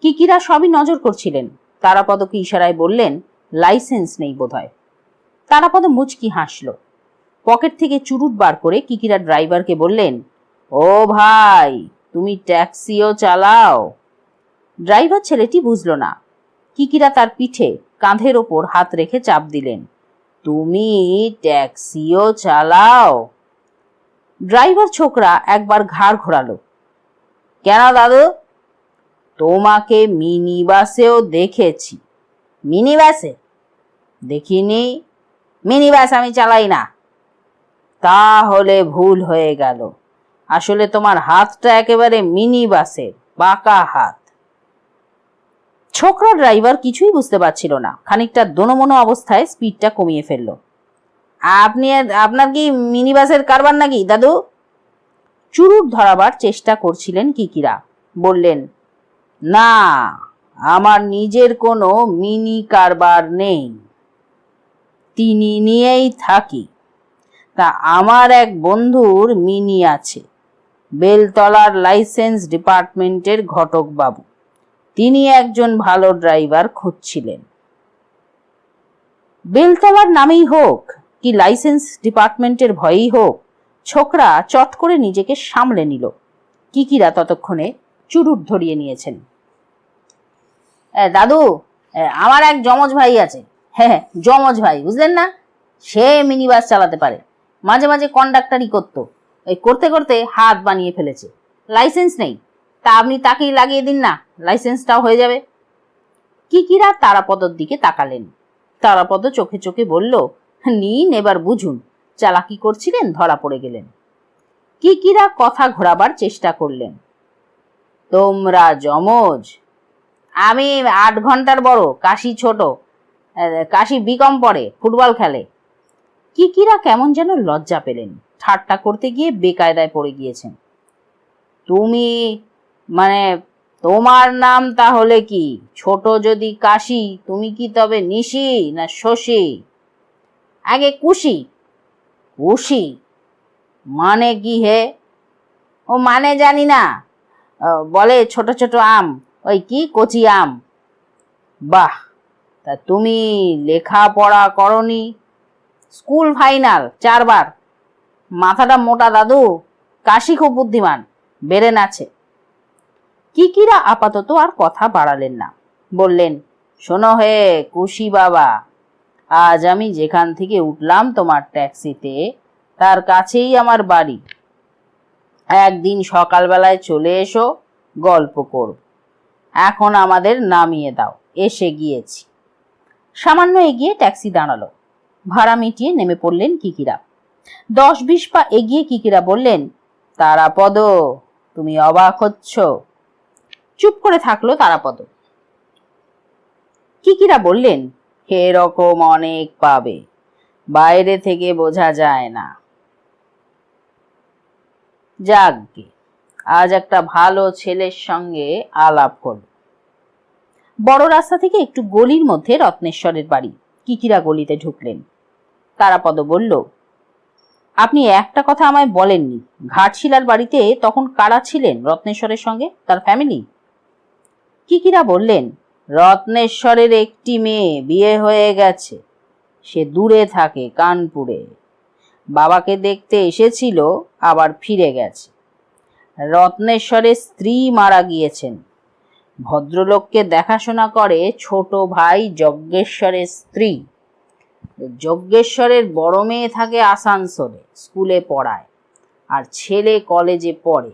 কিকিরা সবই নজর করছিলেন। তারাপদকে ইশারায় বললেন, লাইসেন্স নেই বোধহয়। তারাপদ মুচকি হাসল। পকেট থেকে চুরুট বার করে কিকিরা ড্রাইভারকে বললেন, ও ভাই, তুমি ট্যাক্সিও চালাও? ড্রাইভার ছেলেটি বুঝল না। কিকিরা তার পিঠে কাঁধের ওপর হাত রেখে চাপ দিলেন, তুমি ট্যাক্সিও চালাও? ড্রাইভার ছোকরা একবার ঘাড় ঘোরালো। কেন দাদু? তোমাকে মিনি বাসেও দেখেছি। মিনি বাসে? দেখিনি। মিনি বাস আমি চালাই না। তাহলে ভুল হয়ে গেল। আসলে তোমার হাতটা একেবারে মিনি বাসের, বাঁকা হাত। ছোকরা ড্রাইভার কিছুই বুঝতে পারছিল না। খানিকটা দোনমনো অবস্থায় স্পিডটা কমিয়ে ফেলল। আপনার কি মিনি বাসের কারবার নাকি দাদু? চুরুট ধরাবার চেষ্টা করছিলেন কিকিরা। বললেন, না, আমার নিজের কোনো মিনি কারবার নেই। তিনি নিয়েই থাকি। তা আমার এক বন্ধুর মিনি আছে, বেলতলার লাইসেন্স ডিপার্টমেন্টের ঘটক বাবু। তিনি একজন ভালো ড্রাইভার খুঁজছিলেন। বেলতলার নামেই হোক কি লাইসেন্স ডিপার্টমেন্টের ভয়েই হোক, ছোকরা চট করে নিজেকে সামলে নিল। কিকিরা ততক্ষণে চুরুট ধরিয়ে নিয়েছেন। দাদু, আমার এক যমজ ভাই আছে। হ্যাঁ, যমজ ভাই, বুঝলেন না? সে মিনি বাস চালাতে পারে। মাঝে মাঝে কন্ডাক্টরই করতো, করতে করতে হাত বানিয়ে ফেলেছে। লাইসেন্স নেই, তা আপনি তাকেই লাগিয়ে দিন না, লাইসেন্সটাও হয়ে যাবে। কিকিরা তারাপদর দিকে তাকালেন। তারাপদ চোখে চোখে বলল, নিন, এবার বুঝুন। চালাকি করছিলেন, ধরা পড়ে গেলেন। কিকিরা কথা ঘোরাবার চেষ্টা করলেন। তোমরা যমজ? আমি 8 ঘন্টার বড়, কাশি ছোট। কাশি বিকম পড়ে, ফুটবল খেলে। কিকিরা কেমন যেন লজ্জা পেলেন। ঠাট্টা করতে গিয়ে বেকায়দায় পড়ে গিয়েছেন। তুমি, মানে তোমার নাম তাহলে কি? ছোট যদি কাশি, তুমি কি তবে নিশি না শশী? আগে কুশি। কুশি মানে কি হে? ও মানে জানি না। বলে ছোট ছোট আম, ওই কি কচি আম। বাহ, তা তুমি লেখাপড়া করনি? স্কুল ফাইনাল 4 বার। মাথাটা মোটা দাদু। কাশি খুব বুদ্ধিমান, বেরেন আছে। কিকিরা আপাতত আর কথা বাড়ালেন না। বললেন, শোনো হে কুশি বাবা, আজ আমি যেখান থেকে উঠলাম তোমার ট্যাক্সিতে, তার কাছেই আমার বাড়ি। একদিন সকালবেলায় চলে এসো, গল্প করব। এখন আমাদের নামিয়ে দাও, এসে গিয়েছি। সামান্য এগিয়ে ট্যাক্সি দাঁড়ালো। ভাড়া মিটিয়ে নেমে পড়লেন কিকিরা। 10-20 পা এগিয়ে কিকিরা বললেন, তারাপদ, তুমি অবাক হচ্ছ? চুপ করে থাকলো তারাপদ। কিকিরা বললেন, এরকম অনেক পাবে, বাইরে থেকে বোঝা যায় না। যাকগে, আজ একটা ভালো ছেলের সঙ্গে আলাপ হল। বড় রাস্তা থেকে একটু গলির মধ্যে রত্নেশ্বরের বাড়ি। কিকিরা গলিতে ঢুকলেন। তারাপদ বলল, আপনি একটা কথা আমায় বলেননি, ঘাটশিলার বাড়িতে তখন কারা ছিলেন রত্নেশ্বরের সঙ্গে, তার ফ্যামিলি? কিকিরা বললেন, রত্নেশ্বরের একটি মেয়ে বিয়ে হয়ে গেছে, সে দূরে থাকে, কানপুরে। বাবাকে দেখতে এসেছিল, আবার ফিরে গেছে। রত্নেশ্বরের স্ত্রী মারা গিয়েছেন। ভদ্রলোককে দেখাশোনা করে ছোট ভাই যজ্ঞেশ্বরের স্ত্রী। যজ্ঞেশ্বরের বড় মেয়ে থাকে আসানসোলে, স্কুলে পড়ায়, আর ছেলে কলেজে পড়ে।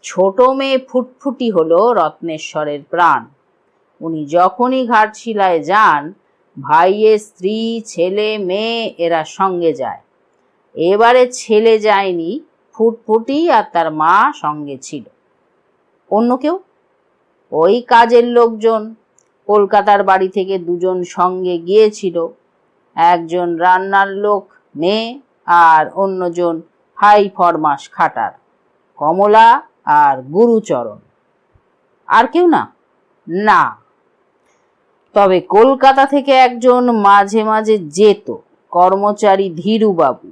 ছোট মেয়ে ফুটফুটি হলো রত্নেশ্বরের প্রাণ। উনি যখনই ঘাটশিলায় যান, ভাইয়ের স্ত্রী, ছেলে, মেয়ে এরা সঙ্গে যায়। এবারে ছেলে যায়নি, ফুটফুটি আর তার মা সঙ্গে ছিল। অন্য কেউ? ওই কাজের লোকজন। কলকাতার বাড়ি থেকে দুজন সঙ্গে গিয়েছিল, একজন রান্নার লোক মেয়ে, আর অন্যজন হাই ফরমাস খাটার, কমলা আর গুরুচরণ। আর কেউ না? না। তবে কলকাতা থেকে একজন মাঝে মাঝে যেত, কর্মচারী ধীরুবাবু।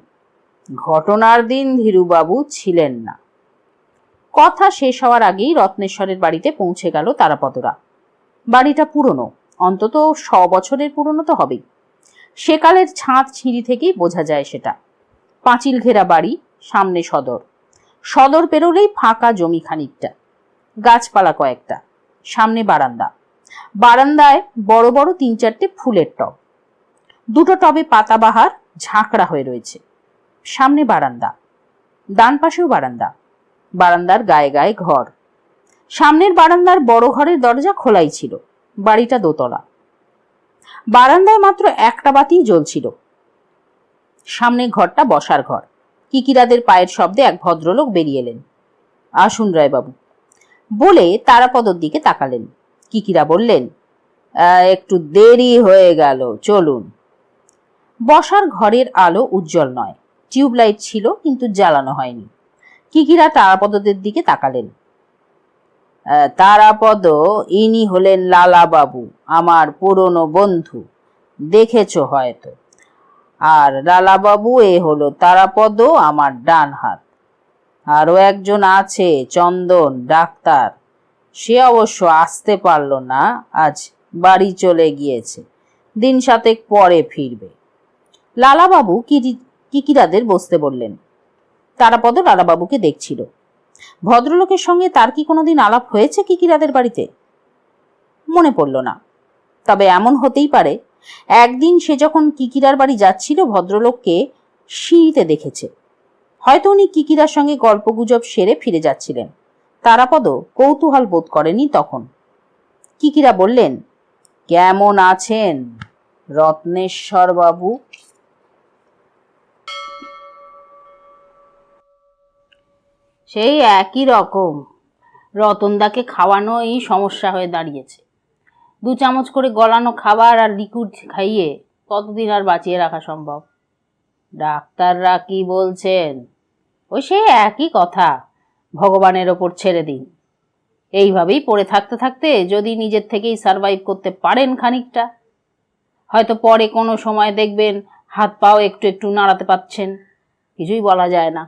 ঘটনার দিন ধীরুবাবু ছিলেন না। কথা শেষ হওয়ার আগেই রত্নেশ্বরের বাড়িতে পৌঁছে গেল তারাপদরা। বাড়িটা পুরনো, অন্তত 100 বছরের পুরনো তো হবেই। সেকালের ছাদ ছিঁড়ি থেকেই বোঝা যায় সেটা। পাঁচিল ঘেরা বাড়ি, সামনে সদর। সদর পেরোলেই ফাঁকা জমি খানিকটা, গাছপালা কয়েকটা, সামনে বারান্দা। বারান্দায় বড় বড় 3-4টে ফুলের টব। দুটো টবে পাতাবাহার ঝাঁকড়া হয়ে রয়েছে। সামনে বারান্দা, ডান পাশেও বারান্দা। বারান্দার গায়ে গায়ে ঘর। সামনের বারান্দার বড় ঘরের দরজা খোলাই ছিল। বাড়িটা দোতলা। বারান্দায় মাত্র একটা বাতি জ্বলছিল। সামনে ঘরটা বসার ঘর। কিকিরাদের পায়ের শব্দে এক ভদ্রলোক বেরিয়ে এলেন। আসুন রায়বাবু, বলে তারাপদর দিকে তাকালেন। কিকিরা বললেন, একটু দেরি হয়ে গেল, চলুন। বসার ঘরের আলো উজ্জ্বল নয়, টিউবলাইট ছিল কিন্তু জ্বালানো হয়নি। কিকিরা তারাপদদের দিকে তাকালেন। তারাপদ, ইনি হলেন লালাবাবু, আমার পুরনো বন্ধু, দেখেছ হয়তো। আর লালাবাবু এ হলো তারাপদ, আমার ডান হাত। আরও একজন আছে, চন্দন, ডাক্তার। সে অবশ্য আসতে পারল না, আজ বাড়ি চলে গিয়েছে, দিন 7 পরে ফিরবে। লালাবাবু কিকিরাদের বসতে বললেন। তারাপদ লালাবাবুকে দেখছিল। ভদ্রলোকের সঙ্গে তার কি কোনোদিন আলাপ হয়েছে কিকিরাদের বাড়িতে? মনে পড়ল না। তবে এমন হতেই পারে, একদিন সে যখন কিকিরার বাড়ি যাচ্ছিল, ভদ্রলোককে সিঁড়িতে দেখেছে। হয়তো উনি কিকিরার সঙ্গে গল্পগুজব সেরে ফিরে যাচ্ছিলেন। তারাপদ কৌতূহল বোধ করেনি তখন। কিকিরা বললেন, কেমন আছেন রত্নেশ্বর বাবু? সেই একই রকম। রতনদাকে খাওয়ানোই সমস্যা হয়ে দাঁড়িয়েছে। 2 চামচ করে গলানো খাবার আর লিকুইড খাইয়ে কতদিন আর বাঁচিয়ে রাখা সম্ভব? ডাক্তাররা কি বলছেন? ওই সেই একই কথা, ভগবানের ওপর ছেড়ে দিন। এইভাবেই পড়ে থাকতে থাকতে যদি নিজের থেকেই সারভাইভ করতে পারেন খানিকটা, হয়তো পরে কোনো সময় দেখবেন হাত পাও একটু একটু নাড়াতে পারছেন। কিছুই বলা যায় না।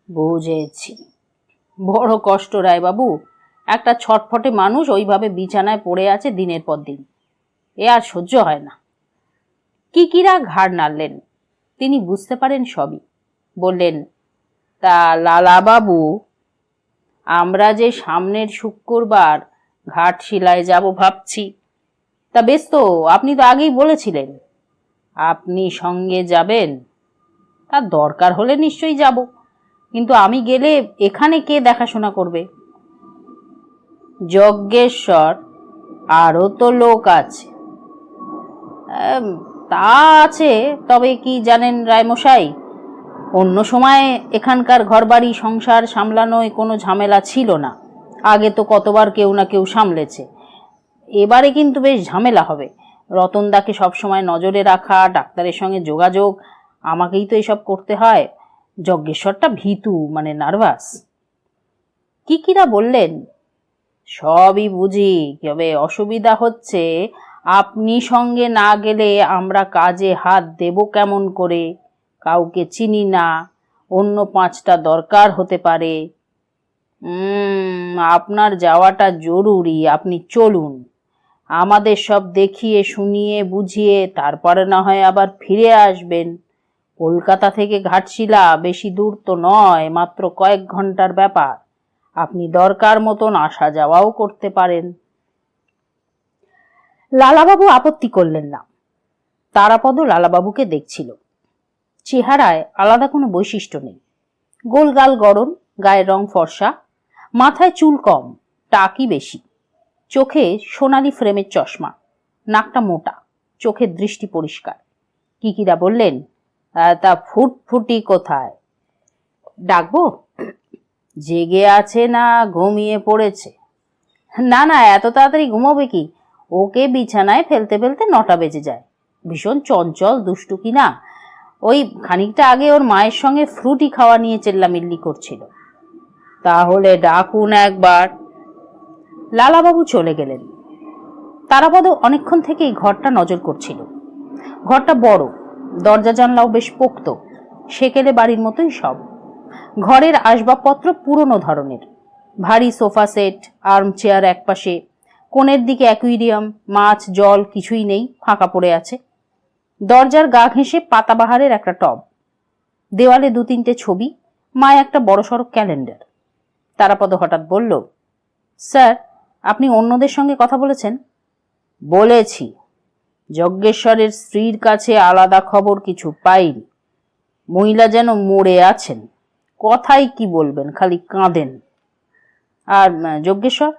বুঝেছি, বড় কষ্ট রায়বাবু। একটা ছটফটে মানুষ ওইভাবে বিছানায় পড়ে আছে দিনের পর দিন, এ আর সহ্য হয় না। কিকিরা ঘাড় নাড়লেন। তিনি বুঝতে পারেন সবই। বললেন, তা লালাবাবু, আমরা যে সামনের শুক্রবার ঘাটশিলায় যাব ভাবছি। তা বেশ তো, আপনি তো আগেই বলেছিলেন। আপনি সঙ্গে যাবেন? তার দরকার হলে নিশ্চয়ই যাব, কিন্তু আমি গেলে এখানে কে দেখাশোনা করবে? যজ্ঞেশ্বর, আরও তো লোক আছে। তা আছে, তবে কি জানেন রায়মশাই, অন্য সময় এখানকার ঘরবাড়ি সংসার সামলানোয় কোনো ঝামেলা ছিল না। আগে তো কতবার কেউ না কেউ সামলেছে। এবারে কিন্তু বেশ ঝামেলা হবে। রতনদাকে সবসময় নজরে রাখা, ডাক্তারের সঙ্গে যোগাযোগ, আমাকেই তো এসব করতে হয়। যজ্ঞেশ্বরটা ভীতু, মানে নার্ভাস। কিকিরা বললেন, সবই বুঝি, তবে অসুবিধা হচ্ছে আপনি সঙ্গে না গেলে আমরা কাজে হাত দেব কেমন করে? কাউকে চিনি না, অন্য 5টা দরকার হতে পারে। আপনার যাওয়াটা জরুরি, আপনি চলুন। আমাদের সব দেখিয়ে শুনিয়ে বুঝিয়ে তারপরে না হয় আবার ফিরে আসবেন। কলকাতা থেকে ঘাটশিলা বেশি দূর তো নয়, মাত্র কয়েক ঘন্টার ব্যাপার। আপনি দরকার মতন আসা যাওয়াও করতে পারেন। লালাবাবু আপত্তি করলেন না। তারাপদ লালাবাবুকে দেখছিল। চেহারায় আলাদা কোনো বৈশিষ্ট্য নেই। গোলগাল গড়ন, গায়ের রং ফর্সা, মাথায় চুল কম, টাকই বেশি, চোখে সোনালি ফ্রেমের চশমা, নাকটা মোটা, চোখের দৃষ্টি পরিষ্কার। কিকিরা বললেন, তা ফুটফুটি কোথায়? ডাকবো? জেগে আছে না ঘুমিয়ে পড়েছে? না না, এত তাড়াতাড়ি ঘুমোবে কি? ওকে বিছানায় ফেলতে ফেলতে 9টা বেজে যায়। ভীষণ চঞ্চল, দুষ্টু কিনা। ওই খানিকটা আগে ওর মায়ের সঙ্গে ফ্রুটি খাওয়া নিয়ে চেল্লামিল্লি করছিল। তাহলে ডাকুন একবার। লালাবাবু চলে গেলেন। তারাপদ অনেকক্ষণ থেকেই ঘরটা নজর করছিল। ঘরটা বড়, দরজা জানলাও বেশ পোক্ত, সেকেলে বাড়ির মতোই সব। ঘরের আসবাবপত্র পুরনো ধরনের, ভারী সোফা সেট, আর্মচেয়ার একপাশে, কোণের দিকে অ্যাকুইরিয়াম, মাছ জল কিছুই নেই, ফাঁকা পড়ে আছে। দরজার গা ঘেঁষে পাতাবাহারের একটা টব, দেওয়ালে 2-3টে ছবি, মায় একটা বড়সড় ক্যালেন্ডার। তারাপদ হঠাৎ বলল, স্যার, আপনি অন্যদের সঙ্গে কথা বলেছেন? বলেছি। যজ্ঞেশ্বরের স্ত্রীর কাছে আলাদা খবর কিছু পাইনি। মহিলা যেন মরে আছেন, কথাই কি বলবেন, খালি কাঁদেন। আর যজ্ঞেশ্বর?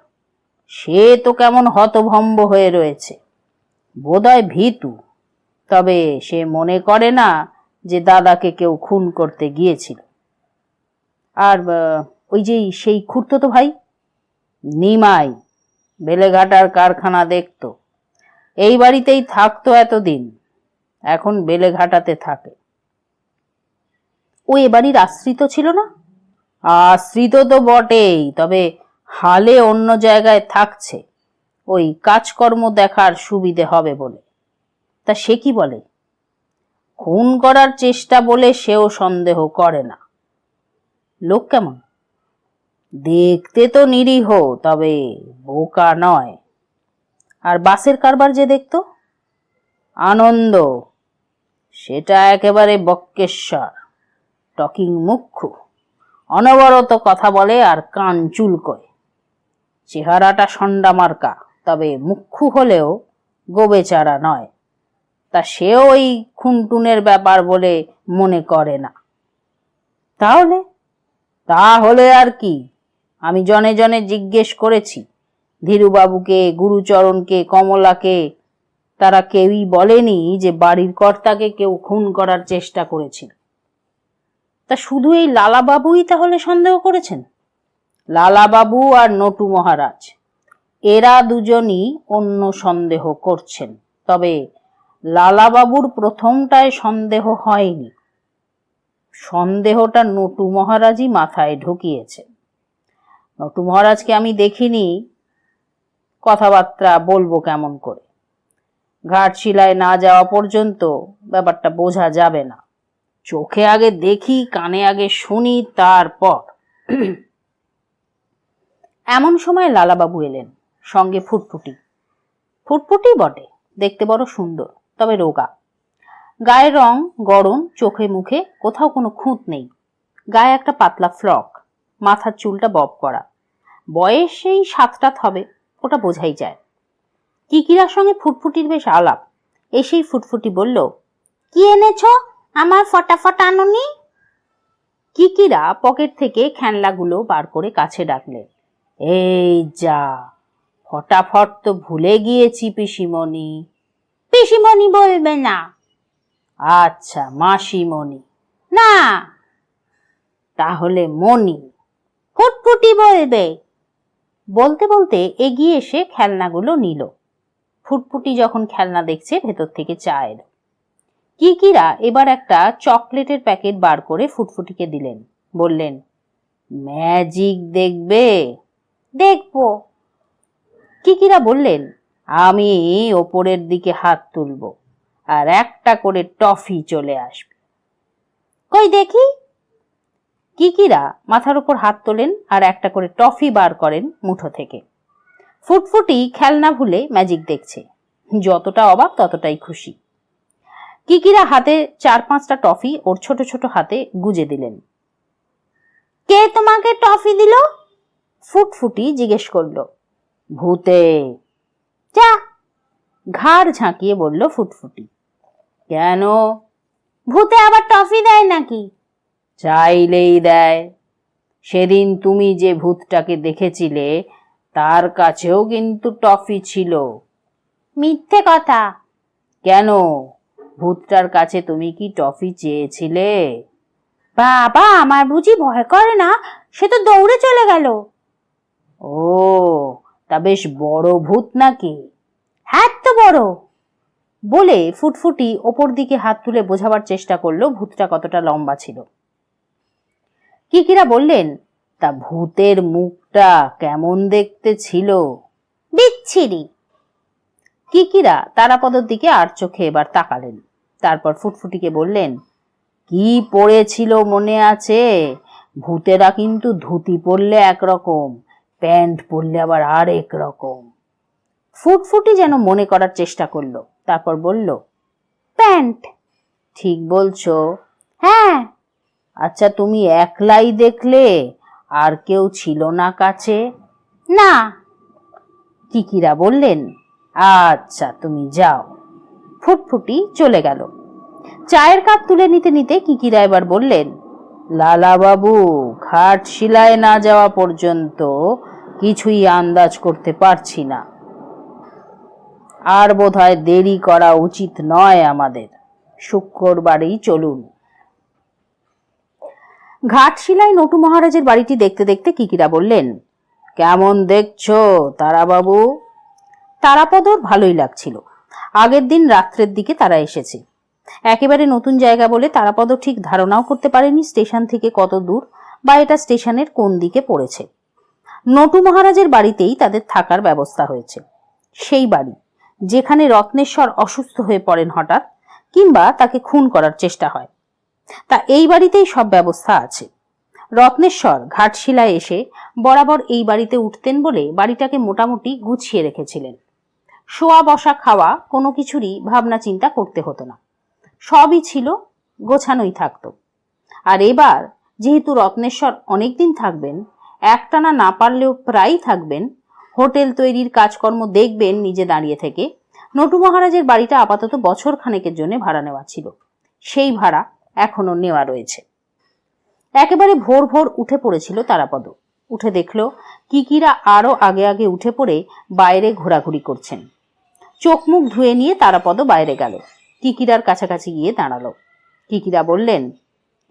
সে তো কেমন হতভম্ব হয়ে রয়েছে, বোধহয় ভীতু। তবে সে মনে করে না যে দাদাকে কেউ খুন করতে গিয়েছিল। আর ওই যে সেই খুড়তো ভাই? নিমাই, বেলেঘাটার কারখানা দেখতো। এই বাড়িতেই থাকতো এতদিন, এখন বেলেঘাটাতে থাকে। ও এ বাড়ির আশ্রিত ছিল না? আশ্রিত তো বটেই, তবে হালে অন্য জায়গায় থাকছে, ওই কাজকর্ম দেখার সুবিধে হবে বলে। তা সে কি বলে? খুন করার চেষ্টা বলে সেও সন্দেহ করে না। লোক কেমন? দেখতে তো নিরীহ, তবে বোকা নয়। আর বাসের কারবার যে দেখতো? আনন্দ, সেটা একেবারে বক্কেশ্বর, টকিং মুখ্যু, অনবরত কথা বলে আর কান চুলকোয়। চেহারাটা সন্ডা মার্কা, তবে মুখ্যু হলেও গোবেচারা নয়। তা সেও ওই খুনটুনের ব্যাপার বলে মনে করে না। তাহলে আর কি? আমি জনে জনে জিজ্ঞেস করেছি, ধীরুবাবুকে, গুরুচরণকে, কমলাকে, তারা কেউই বলেনি যে বাড়ির কর্তাকে কেউ খুন করার চেষ্টা করেছিল। তা শুধু এই লালাবাবুই তাহলে সন্দেহ করেছেন? লালাবাবু আর নটু মহারাজ, এরা দুজনই অন্য সন্দেহ করছেন। তবে লালাবাবুর প্রথমটায় সন্দেহ হয়নি, সন্দেহটা নটু মহারাজই মাথায় ঢুকিয়েছে। নটু মহারাজকে আমি দেখিনি, কথাবার্তা বলবো কেমন করে? ঘাটশিলায় না যাওয়া পর্যন্ত ব্যাপারটা বোঝা যাবে না। চোখে আগে দেখি, কানে আগে শুনি, তারপর। এমন সময় লালাবাবু এলেন, সঙ্গে ফুটফুটি। ফুটফুটি বটে, দেখতে বড় সুন্দর, তবে রোগা। গায়ের রং গরম, চোখে মুখে কোথাও কোনো খুঁত নেই। গায়ে একটা পাতলা ফ্রক, মাথার চুলটা বব করা। বয়স সেই 7-8 হবে, ওটা বোঝাই যায়। কিকিরার সঙ্গে ফুটফুটির বেশ আলাপ। এসেই ফুটফুটি বলল, কি এনেছ আমার ফটাফট আনুনি? কিকিরা পকেট থেকে খেলনাগুলো বার করে কাছে ডাকলেন, এই যা, ফটাফট তো ভুলে গিয়েছি পিসিমণি। পিসিমণি বলবে না? আচ্ছা, মাসিমণি। না, তাহলে মণি। ফুটফুটি বলবে। বলতে বলতে এগিয়ে এসে খেলনাগুলো নিল। ফুটফুটি যখন খেলনা দেখছে, ভেতর থেকে চা এলো। কিকিরা এবার একটা চকলেটের প্যাকেট বার করে ফুটফুটিকে দিলেন। বললেন, ম্যাজিক দেখবে? দেখবো। কিকিরা বললেন, আমি ওপরের দিকে হাত তুলব আর একটা করে টফি চলে আসবে। কই দেখি। কিকিরা মাথার উপর হাত তোলেন আর একটা করে টফি বার করেন মুঠো থেকে। ফুটফুটি খেলনা ভুলে ম্যাজিক দেখছে, যতটা অবাক ততটাই খুশি। কিকিরা হাতে 4-5টা টফি ওর ছোট ছোট হাতে গুজে দিলেন। কে তোমাকে টফি দিল? ফুটফুটি জিজ্ঞেস করলো। ভূতে। যা, ঘাড় ঝাঁকিয়ে বলল ফুটফুটি। কেন? ভূতে আবার টফি দেয় নাকি? চাইলেই দেয়। সেদিন তুমি যে ভূতটাকে দেখেছিলে তার কাছেও কিন্তু টফি ছিল। মিথ্যে কথা। কেন? ভূতটার কাছে তুমি কি টফি চেয়েছিলে? বাবা, আমার বুঝি ভয় করে না? সে তো দৌড়ে চলে গেল। ও, তা বেশ বড় ভূত নাকি? হ্যাঁ, তো বড়। বলে ফুটফুটি ওপর দিকে হাত তুলে বোঝাবার চেষ্টা করলো ভূতটা কতটা লম্বা ছিল। কিকিরা বললেন, তা ভূতের মুখটা কেমন দেখতে ছিল? বিচ্ছিরি। কিকিরা তারাপদর দিকে আর চোখে এবার তাকালেন। তারপর ফুটফুটিকে বললেন, কি পড়েছিল মনে আছে? ভূতেরা কিন্তু ধুতি পরলে একরকম, প্যান্ট পরলে আবার আরেক রকম। ফুটফুটি যেন মনে করার চেষ্টা করলো, তারপর বলল, প্যান্ট। ঠিক বলছো? হ্যাঁ। আচ্ছা, তুমি একলাই দেখলে? আর কেউ ছিল না কাছে? না। কিকিরা বললেন, আচ্ছা তুমি যাও। ফুটফুটি চলে গেল। চায়ের কাপ তুলে নিতে নিতে কিকিরা এবার বললেন, লালা বাবু, ঘাটশিলায় না যাওয়া পর্যন্ত কিছুই আন্দাজ করতে পারছি না। আর বোধহয় দেরি করা উচিত নয় আমাদের। শুক্রবারেই চলুন। ঘাটশিলায় নটু মহারাজের বাড়িটি দেখতে দেখতে কিকিরা বললেন, কেমন দেখছো তারাবাবু? তারাপদর ভালোই লাগছিল। আগের দিন রাত্রের দিকে তারা এসেছে। একেবারে নতুন জায়গা বলে তারাপদ ঠিক ধারণাও করতে পারেনি স্টেশন থেকে কত দূর বা এটা স্টেশনের কোন দিকে পড়েছে। নটু মহারাজের বাড়িতেই তাদের থাকার ব্যবস্থা হয়েছে। সেই বাড়ি যেখানে রত্নেশ্বর অসুস্থ হয়ে পড়েন হঠাৎ, কিংবা তাকে খুন করার চেষ্টা হয়। তা এই বাড়িতেই সব ব্যবস্থা আছে। রত্নেশ্বর ঘাটশিলায় এসে বরাবর এই বাড়িতে উঠতেন বলে বাড়িটাকে মোটামুটি গুছিয়ে রেখেছিলেন। শোয়া বসা খাওয়া কোনো কিছুরই ভাবনা চিন্তা করতে হতো না, সবই ছিল, গোছানোই থাকতো। আর এবার যেহেতু রত্নেশ্বর অনেকদিন থাকবেন, একটানা না পারলেও প্রায়ই থাকবেন, হোটেল তৈরির কাজকর্ম দেখবেন নিজে দাঁড়িয়ে থেকে, নটু মহারাজের বাড়িটা আপাতত বছর খানেকের জন্য ভাড়া নেওয়া ছিল। সেই ভাড়া এখনো নেওয়া রয়েছে। একেবারে ভোর ভোর উঠে পড়েছিল তারাপদ। উঠে দেখলো কিকিরা আরো আগে আগে উঠে পড়ে বাইরে ঘোরাঘুরি করছেন। চোখ মুখ ধুয়ে নিয়ে তারাপদ বাইরে গেল। কিকিরার কাছাকাছি গিয়ে দাঁড়ালো। কিকিরা বললেন,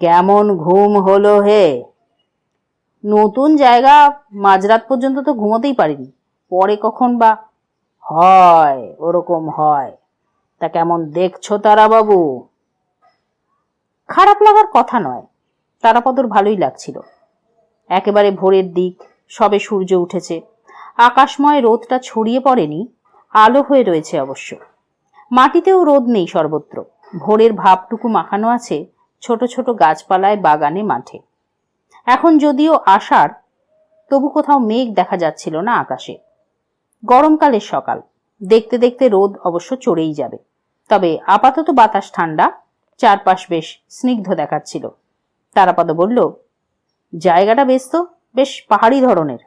কেমন ঘুম হলো হে? নতুন জায়গা, মাঝরাত পর্যন্ত তো ঘুমোতেই পারিনি, পরে কখন বা হয়। ওরকম হয়। তা কেমন দেখছো তারাবাবু? খারাপ লাগার কথা নয়, তারাপদর ভালোই লাগছিল। একেবারে ভোরের দিক, সবে সূর্য উঠেছে, আকাশময় রোদটা ছড়িয়ে পড়েনি, আলো হয়ে রয়েছে অবশ্য। মাটিতেও রোদ নেই সর্বত্র, ভোরের ভাবটুকু মাখানো আছে ছোট ছোট গাছপালায়, বাগানে, মাঠে। এখন যদিও আষাঢ়, তবু কোথাও মেঘ দেখা যাচ্ছিল না আকাশে। গরমকালের সকাল, দেখতে দেখতে রোদ অবশ্য চড়েই যাবে। তবে আপাতত বাতাস ঠান্ডা, চারপাশ বেশ স্নিগ্ধ দেখাচ্ছিল। তারাপদ বলল, জায়গাটা বেশ তো, বেশ পাহাড়ি ধরনের।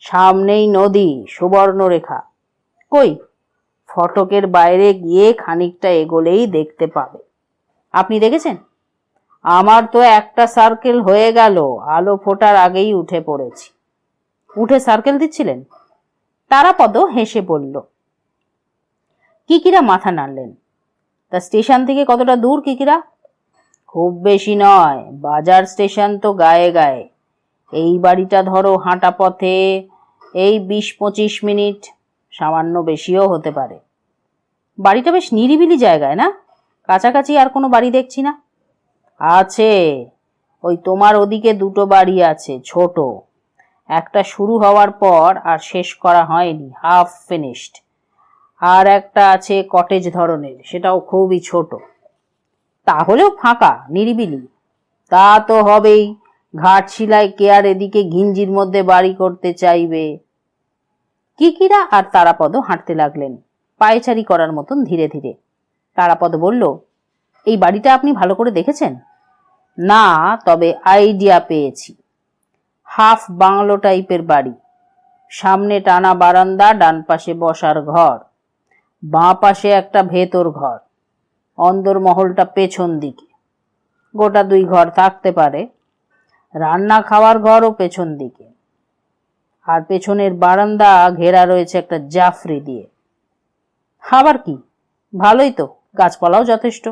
সামনেই নদী, সুবর্ণরেখা। কই, ফটকের বাইরে গিয়ে খানিকটা এগোলেই দেখতে পাবে। আপনি দেখেছেন? আমার তো একটা সার্কেল হয়ে গেল, আলো ফোটার আগেই উঠে পড়েছি। উঠে সার্কেল দিচ্ছিলেন? তারাপদ হেসে বলল। কিকিরা মাথা নাড়লেন। তা স্টেশন থেকে কতটা দূর কিকিরা? খুব বেশি নয়, বাজার স্টেশন তো গায়ে গায়ে। এই বাড়িটা ধরো হাঁটা পথে এই 20-25 মিনিট, সামান্য বেশিও হতে পারে। বাড়িটা বেশ নিরিবিলি জায়গায় না? কাছাকাছি আর কোনো বাড়ি দেখছি না। আছে, ওই তোমার ওদিকে দুটো বাড়ি আছে, ছোট। একটা শুরু হওয়ার পর আর শেষ করা হয়নি, হাফ ফিনিশড। আর একটা আছে কটেজ ধরনের, সেটাও খুবই ছোট, তাহলেও ফাঁকা নিরিবিলি। তা তো হবেই, ঘাটশিলায় কে আর এদিকে ঘিঞ্জির মধ্যে বাড়ি করতে চাইবে। কিকিরা আর তারাপদ হাঁটতে লাগলেন, পায়চারি করার মতন ধীরে ধীরে। তারাপদ বলল, এই বাড়িটা আপনি ভালো করে দেখেছেন? না, তবে আইডিয়া পেয়েছি। হাফ বাংলো টাইপের বাড়ি, সামনে টানা বারান্দা, ডান পাশে বসার ঘর, বাঁ পাশে একটা ভেতর ঘর, অন্দরমহলটা পেছন দিকে। গোটা 2 ঘর থাকতে পারে। রান্না খাওয়ার ঘরও পেছন দিকে, আর পেছনের বারান্দা ঘেরা রয়েছে একটা জাফরি দিয়ে। আবার কি, ভালোই তো, গাছপালাও যথেষ্ট।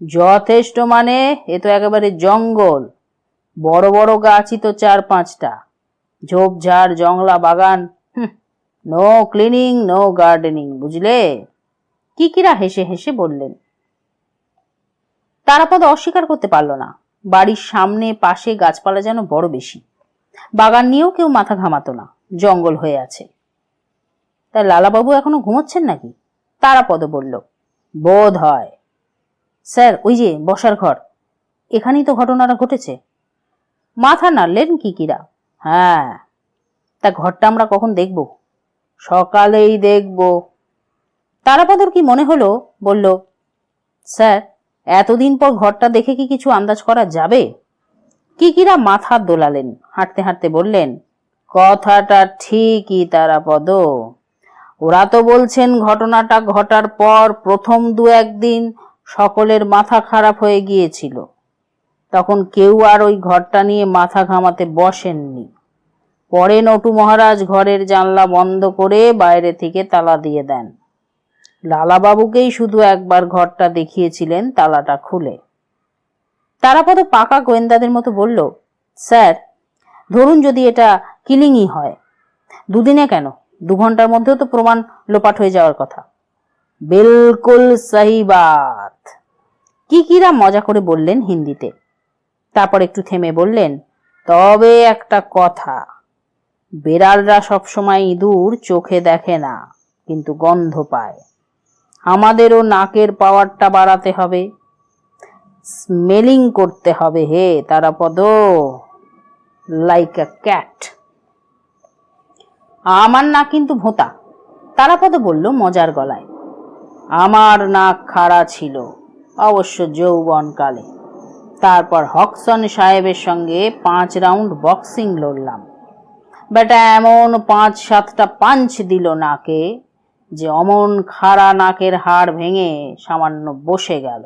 যথেষ্ট মানে, এ তো একেবারে জঙ্গল, বড় বড় গাছই তো 4-5টা, ঝোপঝাড়, জংলা বাগান। নো ক্লিনিং, নো গার্ডেনিং, বুঝলে? কিকিরা হেসে হেসে বললেন। তারাপদ অস্বীকার করতে পারল না, বাড়ির সামনে পাশে গাছপালা যেন বড় বেশি। বাগান নিয়েও কেউ মাথা ঘামাতো না, জঙ্গল হয়ে আছে। তাই লালাবাবু এখনো ঘুমোচ্ছেন নাকি? তারাপদ বলল, বোধ হয়। স্যার, ওই যে বসার ঘর, এখানেই তো ঘটনাটা ঘটেছে। মাথা নাড়লেন কিকিরা। হ্যাঁ, তা ঘরটা আমরা কখন দেখব? সকালেই দেখব। তারাপদর কি মনে হলো, বলল, স্যার, এতদিন পর ঘরটা দেখে কি কিছু আন্দাজ করা যাবে? কিকিরা মাথা দোলালেন, হাঁটতে হাঁটতে বললেন, কথাটা ঠিকই তারাপদ। ওরা তো বলছেন ঘটনাটা ঘটার পর প্রথম 2-1 দিন সকলের মাথা খারাপ হয়ে গিয়েছিল। তখন কেউ আর ওই ঘরটা নিয়ে মাথা ঘামাতে বসেননি। পরে নটু মহারাজ ঘরের জানলা বন্ধ করে বাইরে থেকে তালা দিয়ে দেন। লালাবাবুকেই শুধু একবার ঘরটা দেখিয়েছিলেন তালাটা খুলে। তারাপদ পাকা গোয়েন্দাদের মতো বলল, স্যার, ধরুন যদি এটা কিলিংই হয়, 2 দিনে কেন, 2 ঘন্টার মধ্যেও তো প্রমাণ লোপাট হয়ে যাওয়ার কথা। বিলকুল সহি বাত, কিকিরা মজা করে বললেন হিন্দিতে। তারপর একটু থেমে বললেন, তবে একটা কথা, বেড়ালরা সবসময় ইঁদুর চোখে দেখে না, কিন্তু গন্ধ পায়। আমাদেরও নাকের পাওয়ারটা বাড়াতে হবে, স্মেলিং করতে হবে হে তারাপদ, লাইক আ ক্যাট। আমার নাক কিন্তু ভোঁতা, তারাপদ বলল মজার গলায়। আমার নাক খাড়া ছিল, অবশ্য যৌবনকালে। তারপর হকসন সাহেবের সঙ্গে 5 রাউন্ড বক্সিং লড়লাম। বেটা এমন 5-7টা পাঞ্চ দিল নাকে যে অমন খাড়া নাকের হাড় ভেঙে সামান্য বসে গেল।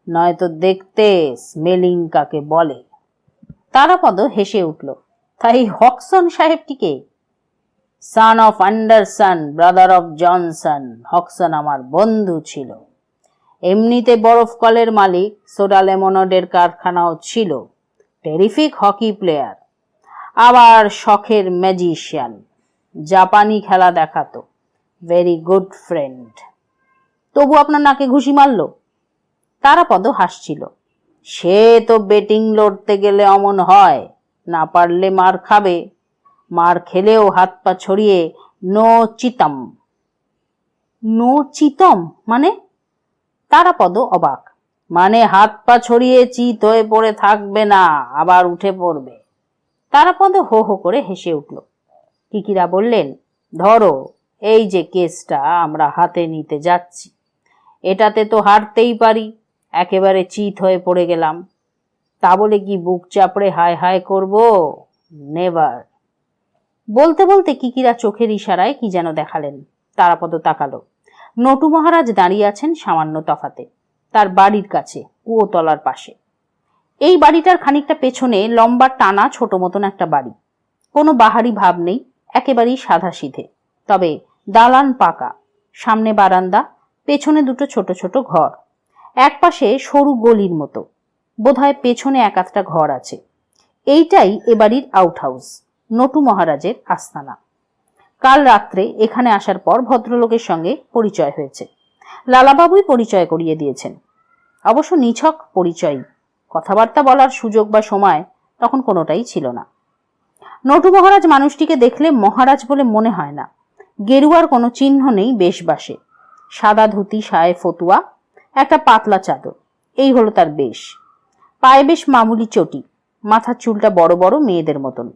নয়তো দেখতে স্মেলিং কাকে বলে। তারাপদ হেসে উঠল, তাই হকসন সাহেবটিকে? Son of Anderson, brother of Johnson. Hockson আমার বন্ধু ছিল। এমনিতে বরফ কলের মালিক, সোডা লেমনেডের কারখানাও ছিল। টেরিফিক হকি প্লেয়ার, আবার শখের ম্যাজিশিয়ান। জাপানি খেলা দেখাতো। Very good friend. তবু আপনার নাকে ঘুষি মারল? তারাপদ হাসছিল। সে তো বেটিং লড়তে গেলে অমন হয়, না পারলে মার খাবে, মার খেলেও হাত পা ছড়িয়ে নো চিতম। নো চিতম মানে? তারাপদ অবাক। মানে হাত পা ছড়িয়ে চিত হয়ে পড়ে থাকবে না, আবার উঠে পড়বে। তারাপদ হো হো করে হেসে উঠল। কিকিরা বললেন, ধরো এই যে কেসটা আমরা হাতে নিতে যাচ্ছি, এটাতে তো হারতেই পারি, একেবারে চিত হয়ে পড়ে গেলাম। তা বলে কি বুক চাপড়ে হায় হায় করব? নেভার। বলতে বলতে কিকিরা চোখের ইশারায় কি যেন দেখালেন। তারাপদ তাকালো। নটু মহারাজ দাঁড়িয়ে আছেন সামান্য তফাতে, তার বাড়ির কাছে, কুয়োতলার পাশে। এই বাড়িটার খানিকটা পেছনে লম্বা টানা ছোট মতন একটা বাড়ি। কোনো বাহারি ভাব নেই, একেবারেই সাধাসিধে। তবে দালান পাকা, সামনে বারান্দা, পেছনে 2টো ছোট ছোট ঘর, এক পাশে সরু গলির মতো। বোধহয় পেছনে 1-8টা ঘর আছে। এইটাই এ বাড়ির আউট হাউস, নটু মহারাজের আস্তানা। কাল রাত্রে এখানে আসার পর ভদ্রলোকের সঙ্গে পরিচয় হয়েছে। লালাবাবুই পরিচয় করিয়ে দিয়েছেন। অবশ্য নিছক পরিচয়, কথাবার্তা বলার সুযোগ বা সময় তখন কোনোটাই ছিল না। নটু মহারাজ মানুষটিকে দেখলে মহারাজ বলে মনে হয় না। গেরুয়ার কোনো চিহ্ন নেই বেশবাসে। সাদা ধুতি, সায়ে ফতুয়া, একটা পাতলা চাদর, এই হলো তার বেশ। পায়ে বেশ মামুলি চটি, মাথার চুলটা বড় বড় মেয়েদের মতন।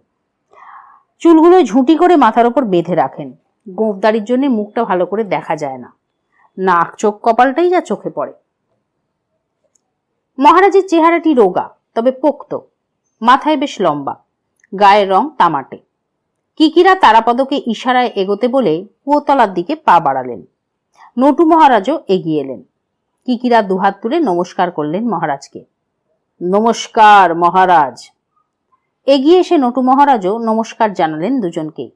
চুলগুলো ঝুঁটি করে মাথার ওপর বেঁধে রাখেন। গোঁফদারির জন্য মুখটা ভালো করে দেখা যায় না, নাক চোখ কপালটাই যা চোখে পড়ে। মহারাজের চেহারাটি রোগা তবে পোক্ত, মাথায় বেশ লম্বা, গায়ের রং তামাটে। কিকিরা তারাপদকে ইশারায় এগোতে বলে কুয়োতলার দিকে পা বাড়ালেন। নটু মহারাজও এগিয়ে এলেন। কিকিরা দুহাত তুলে নমস্কার করলেন মহারাজকে। নমস্কার মহারাজ। এগিয়ে এসে নটু মহারাজও নমস্কার জানালেন দুজনকে।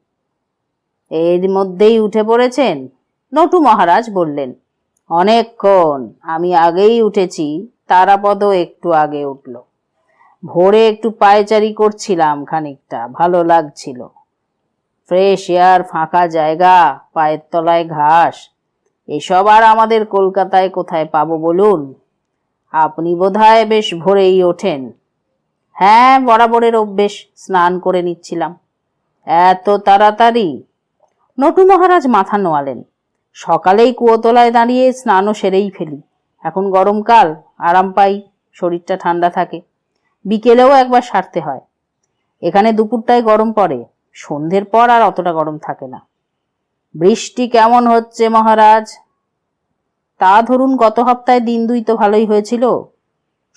এর মধ্যেই উঠে পড়েছেন? নটু মহারাজ বললেন, অনেকক্ষণ, আমি আগেই উঠেছি, তারাপদও একটু আগে উঠল। ভোরে একটু পায়চারি করছিলাম, খানিকটা ভালো লাগছিল। ফ্রেশ এয়ার, ফাঁকা জায়গা, পায়ের তলায় ঘাস, এসব আর আমাদের কলকাতায় কোথায় পাবো বলুন? আপনি বোধহয় বেশ ভোরেই ওঠেন। হ্যাঁ, বরাবরের অভ্যেস, স্নান করে নিচ্ছিলাম। এত তাড়াতাড়ি? নটু মহারাজ মাথা নোয়ালেন। সকালেই কুয়োতলায় দাঁড়িয়ে স্নানও সেরেই ফেলি। এখন গরমকাল, আরাম পাই, শরীরটা ঠান্ডা থাকে। বিকেলেও একবার সারতে হয়। এখানে দুপুরটায় গরম পড়ে, সন্ধ্যের পর আর অতটা গরম থাকে না। বৃষ্টি কেমন হচ্ছে মহারাজ? তা ধরুন গত সপ্তাহে দিন দুই তো ভালোই হয়েছিল,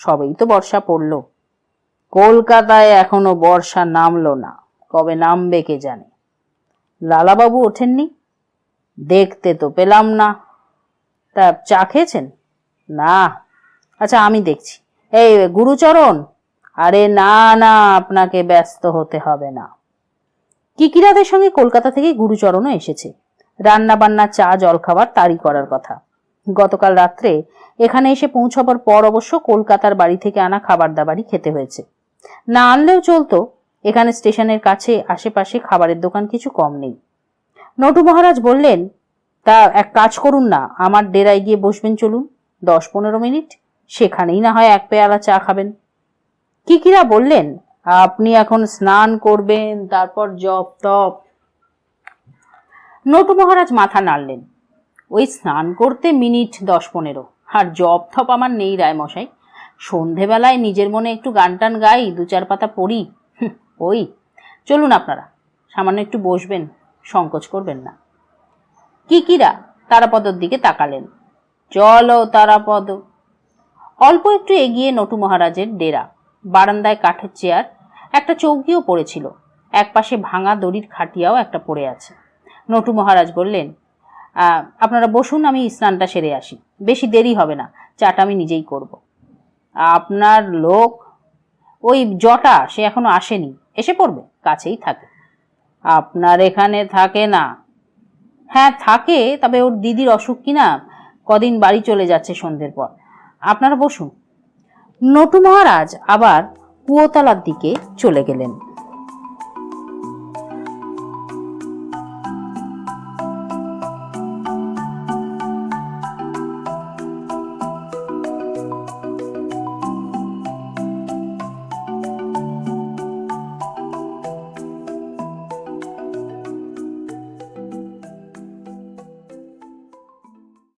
সবেই তো বর্ষা পড়ল। কলকাতায় এখনো বর্ষা নামলো না, কবে নামবে কে জানে। লালাবাবু ওঠেননি? দেখতে তো পেলাম না। তা চা খেয়েছেন? না। আচ্ছা, আমি দেখছি। এই গুরুচরণ? আরে না না, আপনাকে ব্যস্ত হতে হবে না। কিকিরাদের সঙ্গে কলকাতা থেকে গুরুচরণও এসেছে। রান্না বান্না, চা, জলখাবার তারই করার কথা। গতকাল রাত্রে এখানে এসে পৌঁছাবার পর অবশ্য কলকাতার বাড়ি থেকে আনা খাবার দাবারই খেতে হয়েছে। না আনলেও চলতো, এখানে স্টেশনের কাছে আশেপাশে খাবারের দোকান কিছু কম নেই। নটু মহারাজ বললেন, তা এক কাজ করুন না, আমার ডেরায় গিয়ে বসবেন, চলুন, 10-15 মিনিট, সেখানেই না হয় এক পেয়ালা চা খাবেন। কিকিরা বললেন, আপনি এখন স্নান করবেন, তারপর জপ তপ। নটু মহারাজ মাথা নাড়লেন। ওই স্নান করতে মিনিট 10-15, আর জপ থপ আমার নেই রায়মশাই। সন্ধেবেলায় নিজের মনে একটু গান টান গাই, 2-4 পাতা পড়ি, ওই। চলুন আপনারা, সামান্য একটু বসবেন, সংকোচ করবেন না। কিকিরা তারাপদর দিকে তাকালেন। চলো তারাপদ। অল্প একটু এগিয়ে নটু মহারাজের ডেরা। বারান্দায় কাঠের চেয়ার, একটা চৌকিও পড়েছিল, একপাশে ভাঙা দড়ির খাটিয়াও একটা পড়ে আছে। নটু মহারাজ বললেন, আপনারা বসুন, আমি স্নানটা সেরে আসি, বেশি দেরি হবে না, চাটা আমি নিজেই করব। আপনার লোক? ওই জটা, সে এখনো আসেনি, এসে পড়বে, কাছেই থাকে। আপনার এখানে থাকে না? হ্যাঁ থাকে, তবে ওর দিদির অসুখ কিনা, কদিন বাড়ি চলে যাচ্ছে সন্ধ্যের পর। আপনারা বসুন। নটু মহারাজ আবার কুয়োতলার দিকে চলে গেলেন।